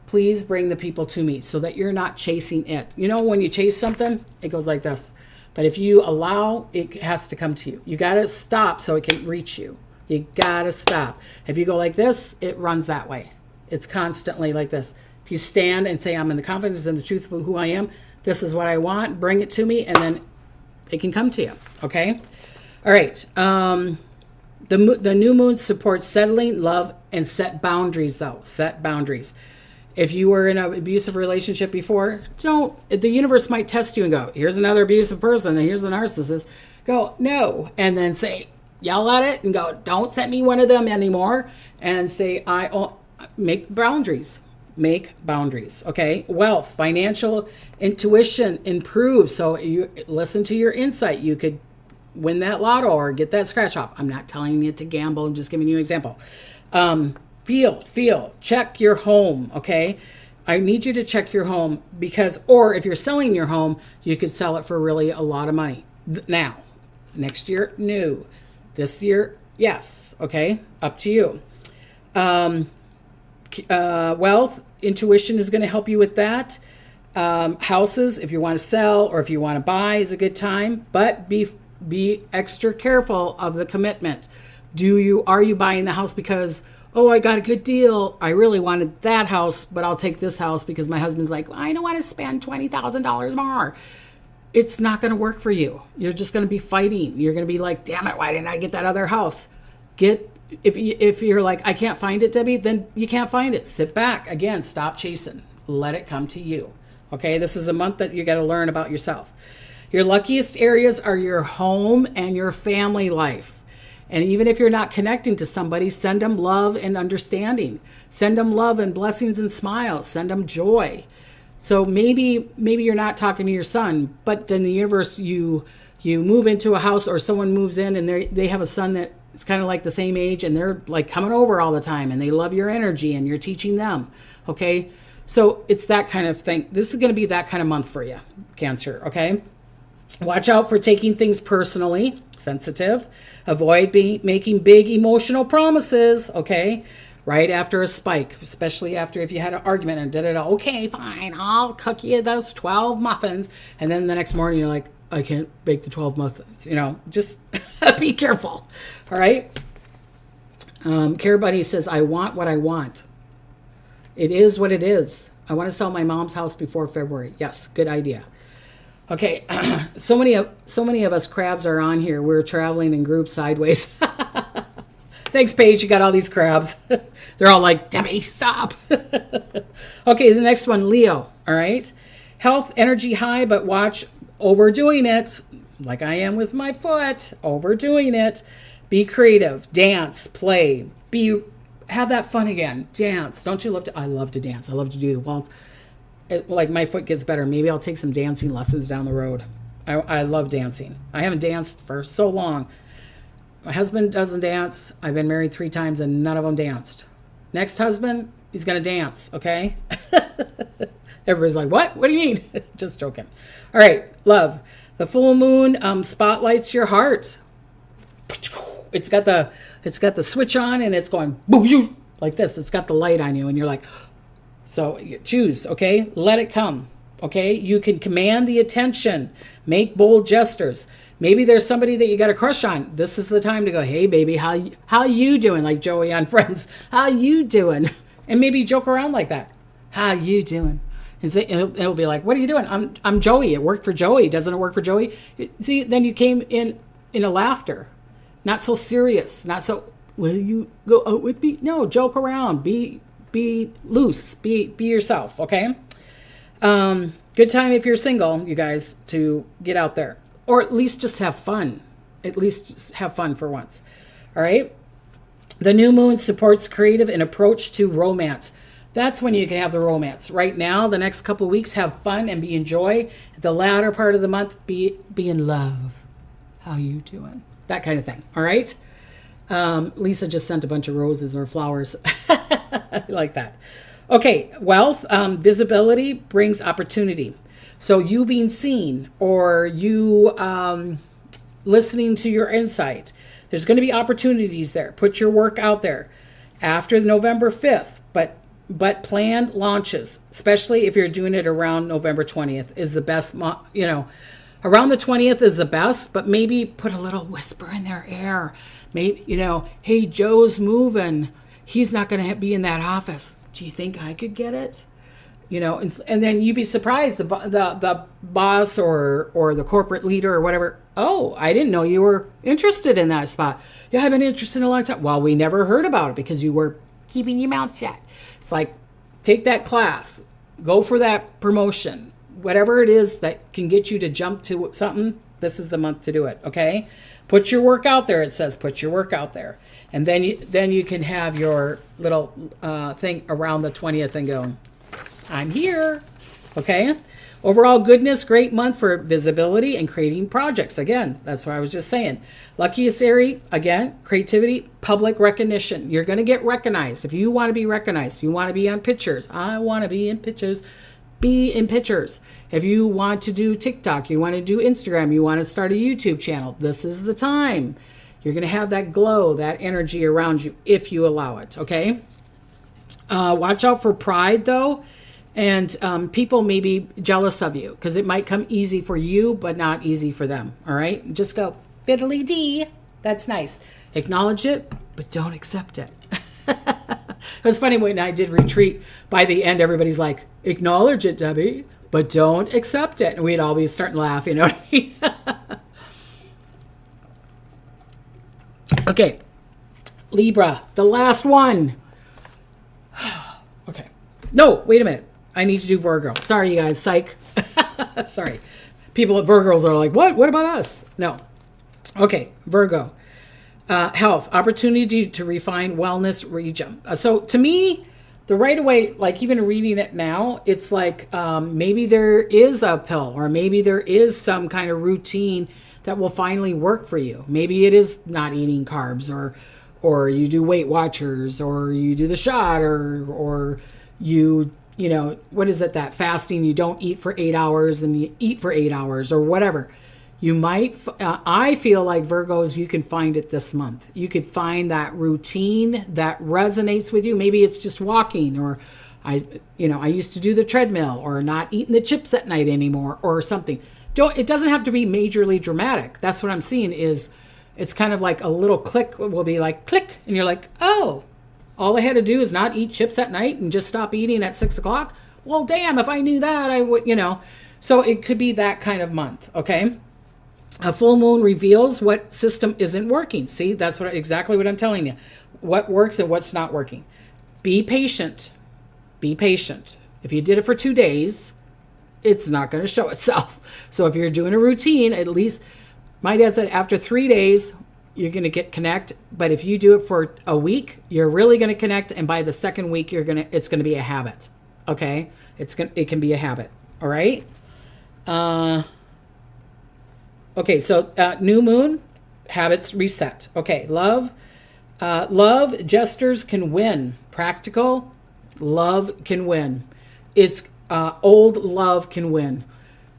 please bring the people to me so that you're not chasing it. You know, when you chase something, it goes like this. But if you allow, it has to come to you. You got to stop so it can reach you. You got to stop. If you go like this, it runs that way. It's constantly like this. If you stand and say, I'm in the confidence and the truth of who I am, this is what I want, bring it to me, and then it can come to you. Okay? All right. The new moon supports settling, love, and set boundaries, though. Set boundaries. If you were in an abusive relationship before, the universe might test you and go, here's another abusive person, and here's a narcissist. Go, no. And then say, yell at it and go, don't send me one of them anymore. And say, make boundaries. Make boundaries. Okay. Wealth, financial intuition improves. So you listen to your insight. You could win that lotto or get that scratch off. I'm not telling you to gamble. I'm just giving you an example. Feel, check your home. Okay. I need you to check your home or if you're selling your home, you could sell it for really a lot of money. Now, next year, no. This year, yes. Okay. Up to you. Wealth, intuition is going to help you with that. Houses, if you want to sell or if you want to buy, is a good time, but be extra careful of the commitment. Are you buying the house because, I got a good deal. I really wanted that house, but I'll take this house because my husband's like, I don't want to spend $20,000 more. It's not going to work for you. You're just going to be fighting. You're going to be like, damn it, why didn't I get that other house? If you're like, I can't find it, Debbie, then you can't find it. Sit back. Again, stop chasing. Let it come to you. Okay, this is a month that you got to learn about yourself. Your luckiest areas are your home and your family life. And even if you're not connecting to somebody, send them love and understanding. Send them love and blessings and smiles. Send them joy. So maybe you're not talking to your son, but then the universe, you move into a house or someone moves in and they have a son that it's kind of like the same age and they're like coming over all the time and they love your energy and you're teaching them. Okay. So it's that kind of thing. This is going to be that kind of month for you, Cancer. Okay. Watch out for taking things personally, sensitive. Avoid making big emotional promises. Okay. Right after a spike, especially if you had an argument and did it all. Okay, fine. I'll cook you those 12 muffins. And then the next morning you're like, I can't bake the 12 muffins. Just be careful. All right. Care Buddy says, I want what I want. It is what it is. I want to sell my mom's house before February. Yes, good idea. Okay. So many of us crabs are on here. We're traveling in groups sideways. Thanks, Paige. You got all these crabs. They're all like, Debbie, stop. Okay, the next one, Leo. All right. Health, energy high, but watch overdoing it. Like I am with my foot. Overdoing it. Be creative. Dance. Play. Have that fun again. Dance. Don't you love to? I love to dance. I love to do the waltz. Like my foot gets better. Maybe I'll take some dancing lessons down the road. I love dancing. I haven't danced for so long. My husband doesn't dance. I've been married 3 times and none of them danced. Next husband, he's going to dance, okay? Everybody's like, what? What do you mean? Just joking. All right, love. The full moon spotlights your heart. It's got the switch on and it's going boom, like this. It's got the light on you and you're like, so you choose, okay? Let it come, okay? You can command the attention. Make bold gestures. Maybe there's somebody that you got a crush on. This is the time to go, hey, baby, how you doing? Like Joey on Friends. How you doing? And maybe joke around like that. How you doing? And say, it'll be like, what are you doing? I'm Joey. It worked for Joey. Doesn't it work for Joey? See, then you came in a laughter. Not so serious. Not so, will you go out with me? No, joke around. Be loose. Be yourself, okay? Good time if you're single, you guys, to get out there. Or at least just have fun. At least just have fun for once. All right? The new moon supports creative and approach to romance. That's when you can have the romance. Right now, the next couple of weeks, have fun and be in joy. The latter part of the month, be in love. How you doing? That kind of thing. All right? Lisa just sent a bunch of roses or flowers. I like that. Okay, wealth, visibility brings opportunity. So you being seen or you listening to your insight, there's going to be opportunities there. Put your work out there after November 5th, but planned launches, especially if you're doing it around November 20th, is the best. Around the 20th is the best, but maybe put a little whisper in their ear. Maybe, hey, Joe's moving. He's not going to be in that office. Do you think I could get it? And then you'd be surprised, the boss or the corporate leader or whatever. Oh, I didn't know you were interested in that spot. Yeah, I've been interested in a long time. Well, we never heard about it because you were keeping your mouth shut. It's like, take that class, go for that promotion, whatever it is that can get you to jump to something. This is the month to do it. Okay. Put your work out there. It says, put your work out there. And then you can have your little thing around the 20th and go, I'm here. Okay. Overall goodness, great month for visibility and creating projects. Again, that's what I was just saying. Luckiest area, again, creativity, public recognition. You're going to get recognized. If you want to be recognized, you want to be on pictures. I want to be in pictures. Be in pictures. If you want to do TikTok, you want to do Instagram, you want to start a YouTube channel, this is the time. You're going to have that glow, that energy around you if you allow it. Okay. Watch out for pride though. And people may be jealous of you because it might come easy for you, but not easy for them. All right. Just go fiddly dee. That's nice. Acknowledge it, but don't accept it. It was funny when I did retreat. By the end, everybody's like, acknowledge it, Debbie, but don't accept it. And we'd all be starting to laugh. You know what I mean? Okay. Libra, the last one. Okay. No, wait a minute. I need to do Virgo. Sorry, you guys. Psych. Sorry. People at Virgos are like, what? What about us? No. Okay. Virgo. Health. Opportunity to refine wellness region. So to me, the right away, like even reading it now, it's like maybe there is a pill or maybe there is some kind of routine that will finally work for you. Maybe it is not eating carbs or you do Weight Watchers or you do the shot or you what is it, that fasting, you don't eat for 8 hours and you eat for 8 hours or whatever. You might, I feel like Virgos, you can find it this month. You could find that routine that resonates with you. Maybe it's just walking or I used to do the treadmill or not eating the chips at night anymore or something. It doesn't have to be majorly dramatic. That's what I'm seeing is it's kind of like a little click will be like click. And you're like, oh, all I had to do is not eat chips at night and just stop eating at 6 o'clock. Well, damn, if I knew that, I would, So it could be that kind of month, okay? A full moon reveals what system isn't working. See, that's exactly what I'm telling you. What works and what's not working. Be patient. Be patient. If you did it for 2 days, it's not going to show itself. So if you're doing a routine, at least, my dad said after 3 days, you're going to connect. But if you do it for a week, you're really going to connect. And by the second week, it's going to be a habit. Okay. It can be a habit. All right. Okay. So, new moon, habits reset. Okay. Love gestures can win. Practical love can win. It's, old love can win.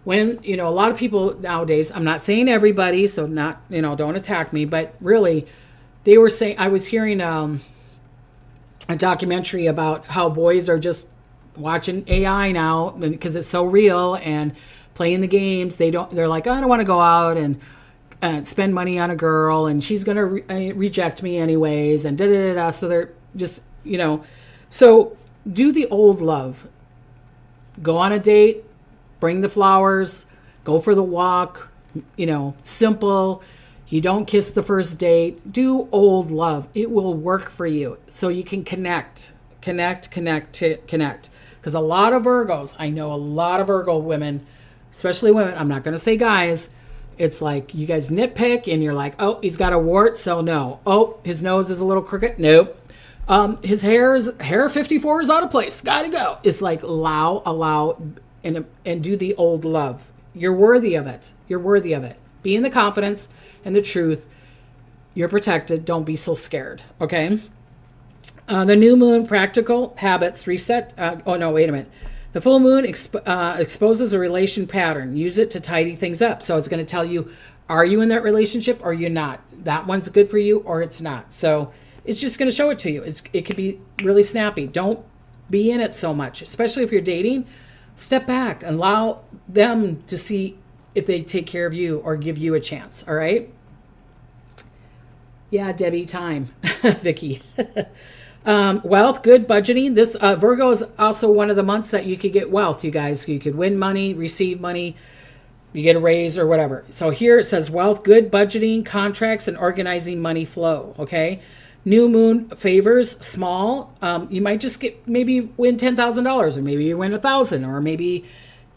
When, a lot of people nowadays, I'm not saying everybody, so not, don't attack me, but really they were saying, I was hearing a documentary about how boys are just watching AI now because it's so real and playing the games. They're like, I don't want to go out and spend money on a girl and she's going to reject me anyways. And da-da-da-da. So they're just, so do the old love. Go on a date. Bring the flowers, go for the walk, simple. You don't kiss the first date. Do old love. It will work for you. So you can connect. Because a lot of Virgos, I know a lot of Virgo women, especially women, I'm not going to say guys, it's like you guys nitpick and you're like, oh, he's got a wart, so no. Oh, his nose is a little crooked, nope. His hair 54 is out of place, gotta go. It's like allow, and do the old love. You're worthy of it. You're worthy of it. Be in the confidence and the truth. You're protected. Don't be so scared. Okay. The new moon, practical habits, reset. Oh no, wait a minute. The full moon exposes a relation pattern. Use it to tidy things up. So it's going to tell you, are you in that relationship or are you not? That one's good for you or it's not. So it's just going to show it to you. It could be really snappy. Don't be in it so much, especially if you're dating. Step back and allow them to see if they take care of you or give you a chance. All right. Yeah, Debbie, time. Vicky. Wealth, good budgeting. This Virgo is also one of the months that you could get wealth, you guys. You could win money, receive money, you get a raise or whatever. So here it says wealth, good budgeting, contracts, and organizing money flow. Okay. New moon favors small. You might just maybe win $10,000, or maybe you win $1,000, or maybe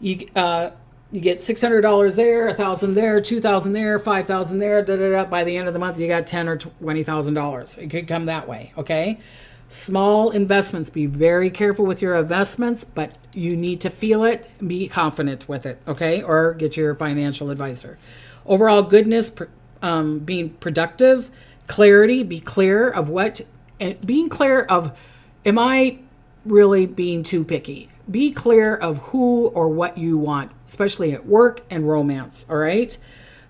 you get $600 there, $1,000 there, $2,000 there, $5,000 there. Da, da, da. By the end of the month, you got $10,000 or $20,000. It could come that way. Okay. Small investments. Be very careful with your investments, but you need to feel it. Be confident with it. Okay. Or get your financial advisor. Overall goodness, being productive. Clarity, be clear of what, and being clear of, am I really being too picky? Be clear of who or what you want, especially at work and romance, all right?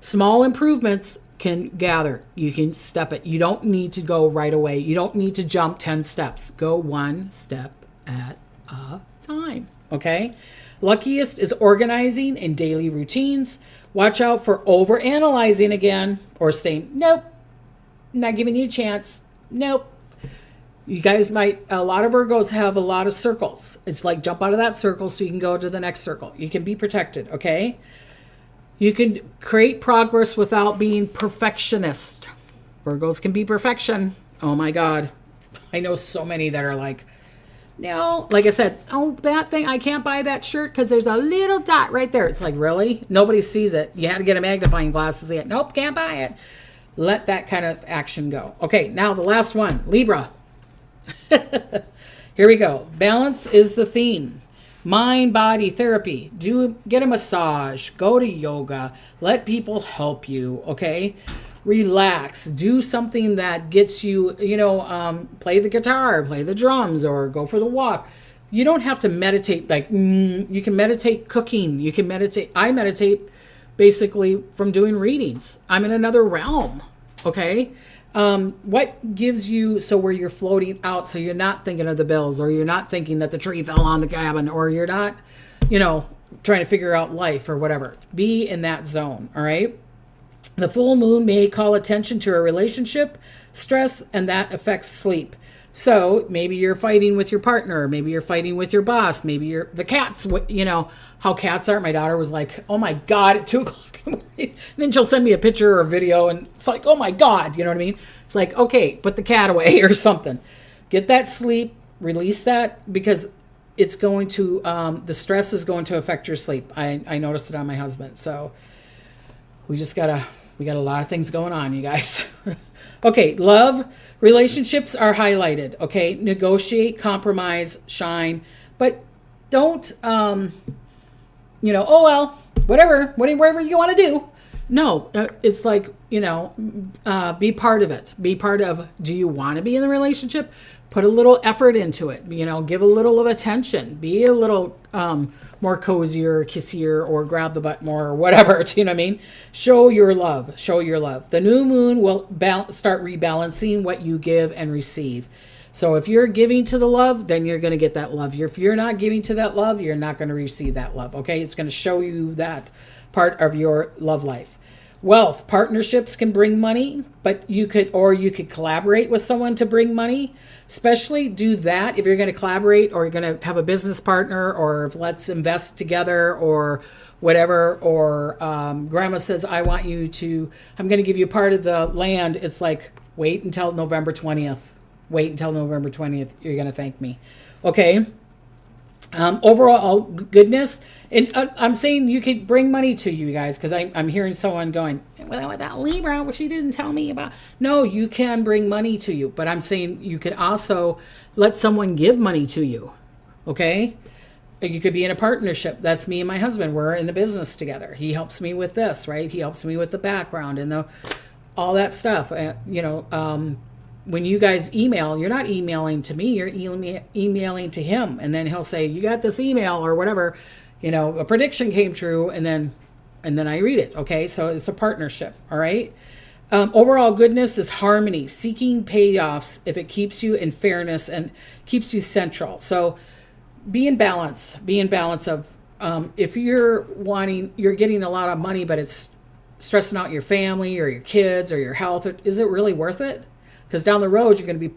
Small improvements can gather. You can step it. You don't need to go right away. You don't need to jump 10 steps. Go one step at a time, okay? Luckiest is organizing and daily routines. Watch out for overanalyzing again or saying, nope. Not giving you a chance. Nope. You guys might, a lot of Virgos have a lot of circles. It's like jump out of that circle so you can go to the next circle. You can be protected, okay? You can create progress without being perfectionist. Virgos can be perfection. Oh my God. I know so many that are like, no, like I said, oh, that thing, I can't buy that shirt because there's a little dot right there. It's like, really? Nobody sees it. You had to get a magnifying glass to see it. Nope, can't buy it. Let that kind of action go. Okay, now the last one, Libra. Here we go. Balance is the theme. Mind, body, therapy. Get a massage. Go to yoga. Let people help you, okay? Relax. Do something that gets you, play the guitar, play the drums, or go for the walk. You don't have to meditate. Like, you can meditate cooking. You can meditate. I meditate basically from doing readings. I'm in another realm. Okay. What gives you, so where you're floating out, so you're not thinking of the bills, or you're not thinking that the tree fell on the cabin, or you're not, trying to figure out life or whatever. Be in that zone. All right. The full moon may call attention to a relationship stress, and that affects sleep. So maybe you're fighting with your partner, maybe you're fighting with your boss, maybe the cats, how cats are. My daughter was like, oh my God, at 2:00 in the morning. And then she'll send me a picture or a video and it's like, oh my God, you know what I mean? It's like, okay, put the cat away or something. Get that sleep, release that, because it's going to, the stress is going to affect your sleep. I noticed it on my husband. So we got a lot of things going on, you guys. Okay, love, relationships are highlighted. Okay, negotiate, compromise, shine, but don't, oh well, whatever you want to do. No, it's like, be part of it. Be part of, do you want to be in the relationship? Put a little effort into it, give a little of attention, be a little more cozier, kissier, or grab the butt more, or whatever. Do you know what I mean? Show your love. The new moon will start rebalancing what you give and receive. So if you're giving to the love, then you're going to get that love. If you're not giving to that love, you're not going to receive that love. Okay. It's going to show you that part of your love life. Wealth, partnerships can bring money, but you could collaborate with someone to bring money. Especially do that if you're going to collaborate, or you're going to have a business partner, or if let's invest together, or whatever. Or grandma says, I'm going to give you a part of the land. It's like, wait until November 20th. You're going to thank me. Okay. Overall goodness. And I'm saying you could bring money to you guys, because I'm hearing someone going, well, that Libra, which she didn't tell me about. No, you can bring money to you, but I'm saying you could also let someone give money to you. Okay? You could be in a partnership. That's me and my husband. We're in the business together. He helps me with this, right? He helps me with the background and all that stuff. When you guys email, you're not emailing to me, you're emailing to him. And then he'll say, you got this email or whatever, a prediction came true. And then I read it. Okay. So it's a partnership. All right. Overall goodness is harmony, seeking payoffs if it keeps you in fairness and keeps you central. So be in balance of, if you're getting a lot of money, but it's stressing out your family or your kids or your health, is it really worth it? Because down the road, you're going to be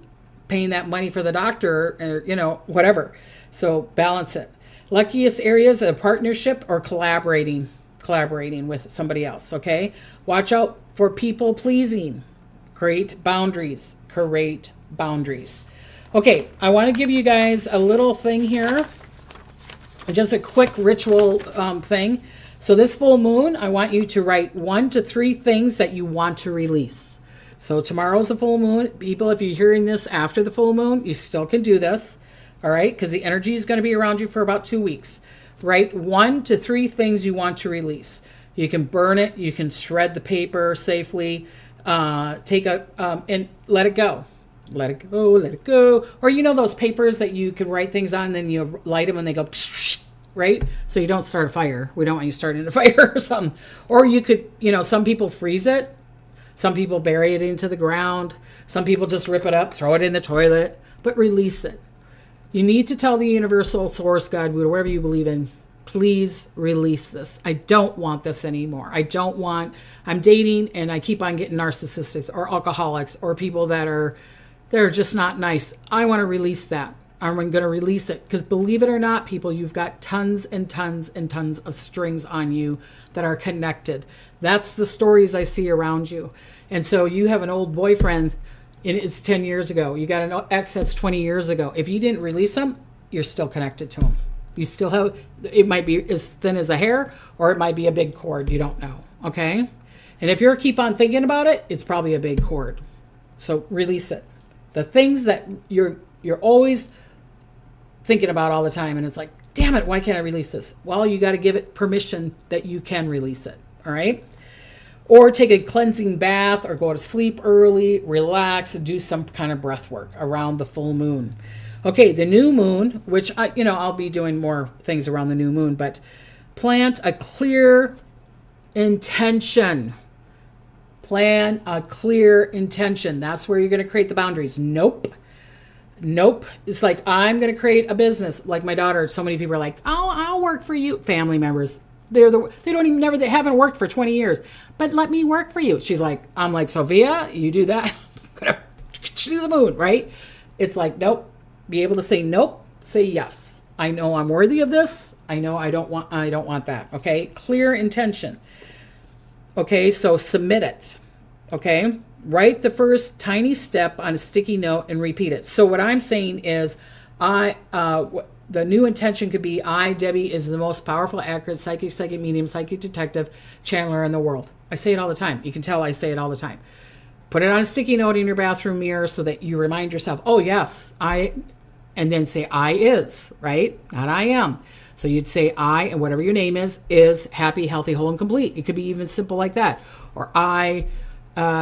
paying that money for the doctor or, whatever. So balance it. Luckiest areas of partnership or collaborating with somebody else, okay? Watch out for people pleasing. Create boundaries. Okay, I want to give you guys a little thing here. Just a quick ritual thing. So this full moon, I want you to write 1 to 3 things that you want to release. So tomorrow's a full moon. People, if you're hearing this after the full moon, you still can do this. All right? Because the energy is going to be around you for about 2 weeks. Write 1 to 3 things you want to release. You can burn it. You can shred the paper safely. And let it go. Let it go. Or those papers that you can write things on, and then you light them and they go, right? So you don't start a fire. We don't want you starting a fire or something. Or you could, some people freeze it. Some people bury it into the ground. Some people just rip it up, throw it in the toilet, but release it. You need to tell the universal source, God, Buddha, whatever you believe in, please release this. I don't want this anymore. I'm dating and I keep on getting narcissists or alcoholics or people they're just not nice. I want to release that. I'm going to release it because, believe it or not, people, you've got tons and tons and tons of strings on you that are connected. That's the stories I see around you. And so you have an old boyfriend, and it's 10 years ago. You got an ex that's 20 years ago. If you didn't release him, you're still connected to him. You still have, it might be as thin as a hair, or it might be a big cord. You don't know. Okay? And if you keep on thinking about it, it's probably a big cord. So release it. The things that you're always thinking about all the time, and it's like, damn it, why can't I release this? Well, you got to give it permission that you can release it. All right? Or take a cleansing bath or go to sleep early, relax, and do some kind of breath work around the full moon. Okay, the new moon, which I'll be doing more things around the new moon, but plant a clear intention. Plan a clear intention. That's where you're going to create the boundaries. Nope. It's like, I'm going to create a business. Like my daughter, so many people are like, I'll work for you. Family members. They haven't worked for 20 years, but let me work for you. I'm like, Sophia, you do that. I'm going to do the moon, right? It's like, nope. Be able to say nope, say yes. I know I'm worthy of this. I know I don't want that. Okay. Clear intention. Okay. So submit it. Okay. Write the first tiny step on a sticky note and repeat it. So what I'm saying is the new intention could be, I, Debbie, is the most powerful, accurate, psychic medium, psychic detective, channeler in the world. I say it all the time. You can tell I say it all the time. Put it on a sticky note in your bathroom mirror so that you remind yourself, oh, yes, I, and then say I is, right? Not I am. So you'd say I, and whatever your name is happy, healthy, whole, and complete. It could be even simple like that. Or I,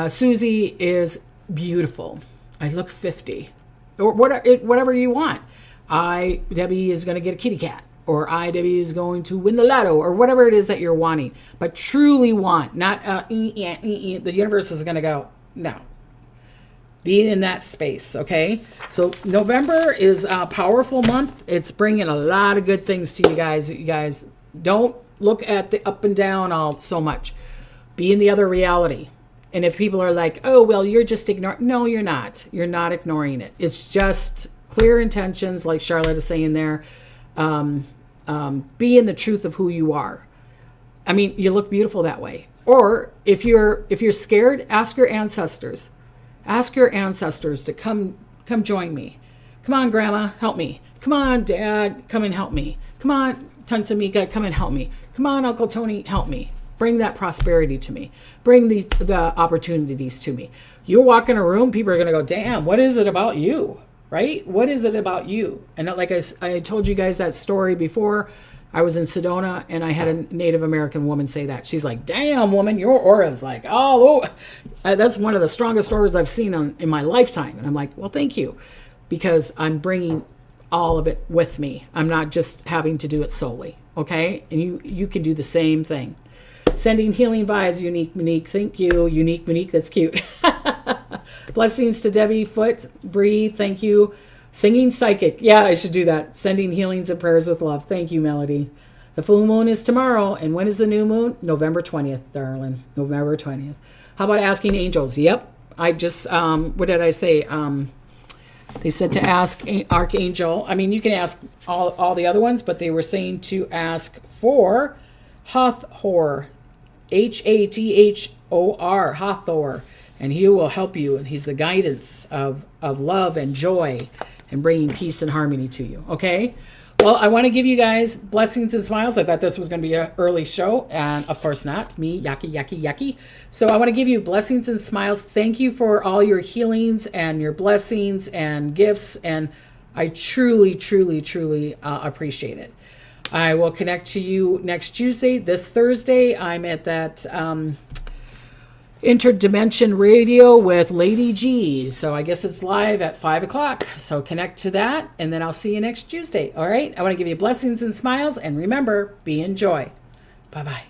Susie, is beautiful. I look 50. Or whatever you want. I, Debbie, is going to get a kitty cat. Or I, Debbie, is going to win the lotto. Or whatever it is that you're wanting. But truly want. Not, the universe is going to go, no. Be in that space, okay? So November is a powerful month. It's bringing a lot of good things to you guys. You guys don't look at the up and down all so much. Be in the other reality. And if people are like, oh, well, you're just ignoring. No, you're not. You're not ignoring it. It's just clear intentions, like Charlotte is saying there. Be in the truth of who you are. I mean, you look beautiful that way. Or if you're scared, ask your ancestors. Ask your ancestors to come join me. Come on, Grandma, help me. Come on, Dad, come and help me. Come on, Tante Mika, come and help me. Come on, Uncle Tony, help me. Bring that prosperity to me. Bring the opportunities to me. You walk in a room, people are going to go, damn, what is it about you? Right? What is it about you? And like I told you guys that story before. I was in Sedona and I had a Native American woman say that. She's like, damn, woman, your aura is like, oh, that's one of the strongest auras I've seen in my lifetime. And I'm like, well, thank you. Because I'm bringing all of it with me. I'm not just having to do it solely. Okay? And you can do the same thing. Sending healing vibes, Unique Monique. Thank you, Unique Monique. That's cute. Blessings to Debbie Foot. Breathe. Thank you. Singing Psychic. Yeah, I should do that. Sending healings and prayers with love. Thank you, Melody. The full moon is tomorrow. And when is the new moon? November 20th, darling. November 20th. How about asking angels? Yep. I just, what did I say? They said to ask Archangel. I mean, you can ask all the other ones, but they were saying to ask for Hathor. Hathor. Hathor. And he will help you. And he's the guidance of love and joy and bringing peace and harmony to you. Okay? Well, I want to give you guys blessings and smiles. I thought this was going to be an early show. And of course not. Me, yucky, yucky, yucky. So I want to give you blessings and smiles. Thank you for all your healings and your blessings and gifts. And I truly, truly, truly appreciate it. I will connect to you next Tuesday. This Thursday, I'm at that Interdimension Radio with Lady G. So I guess it's live at 5 o'clock. So connect to that, and then I'll see you next Tuesday. All right? I want to give you blessings and smiles, and remember, be in joy. Bye-bye.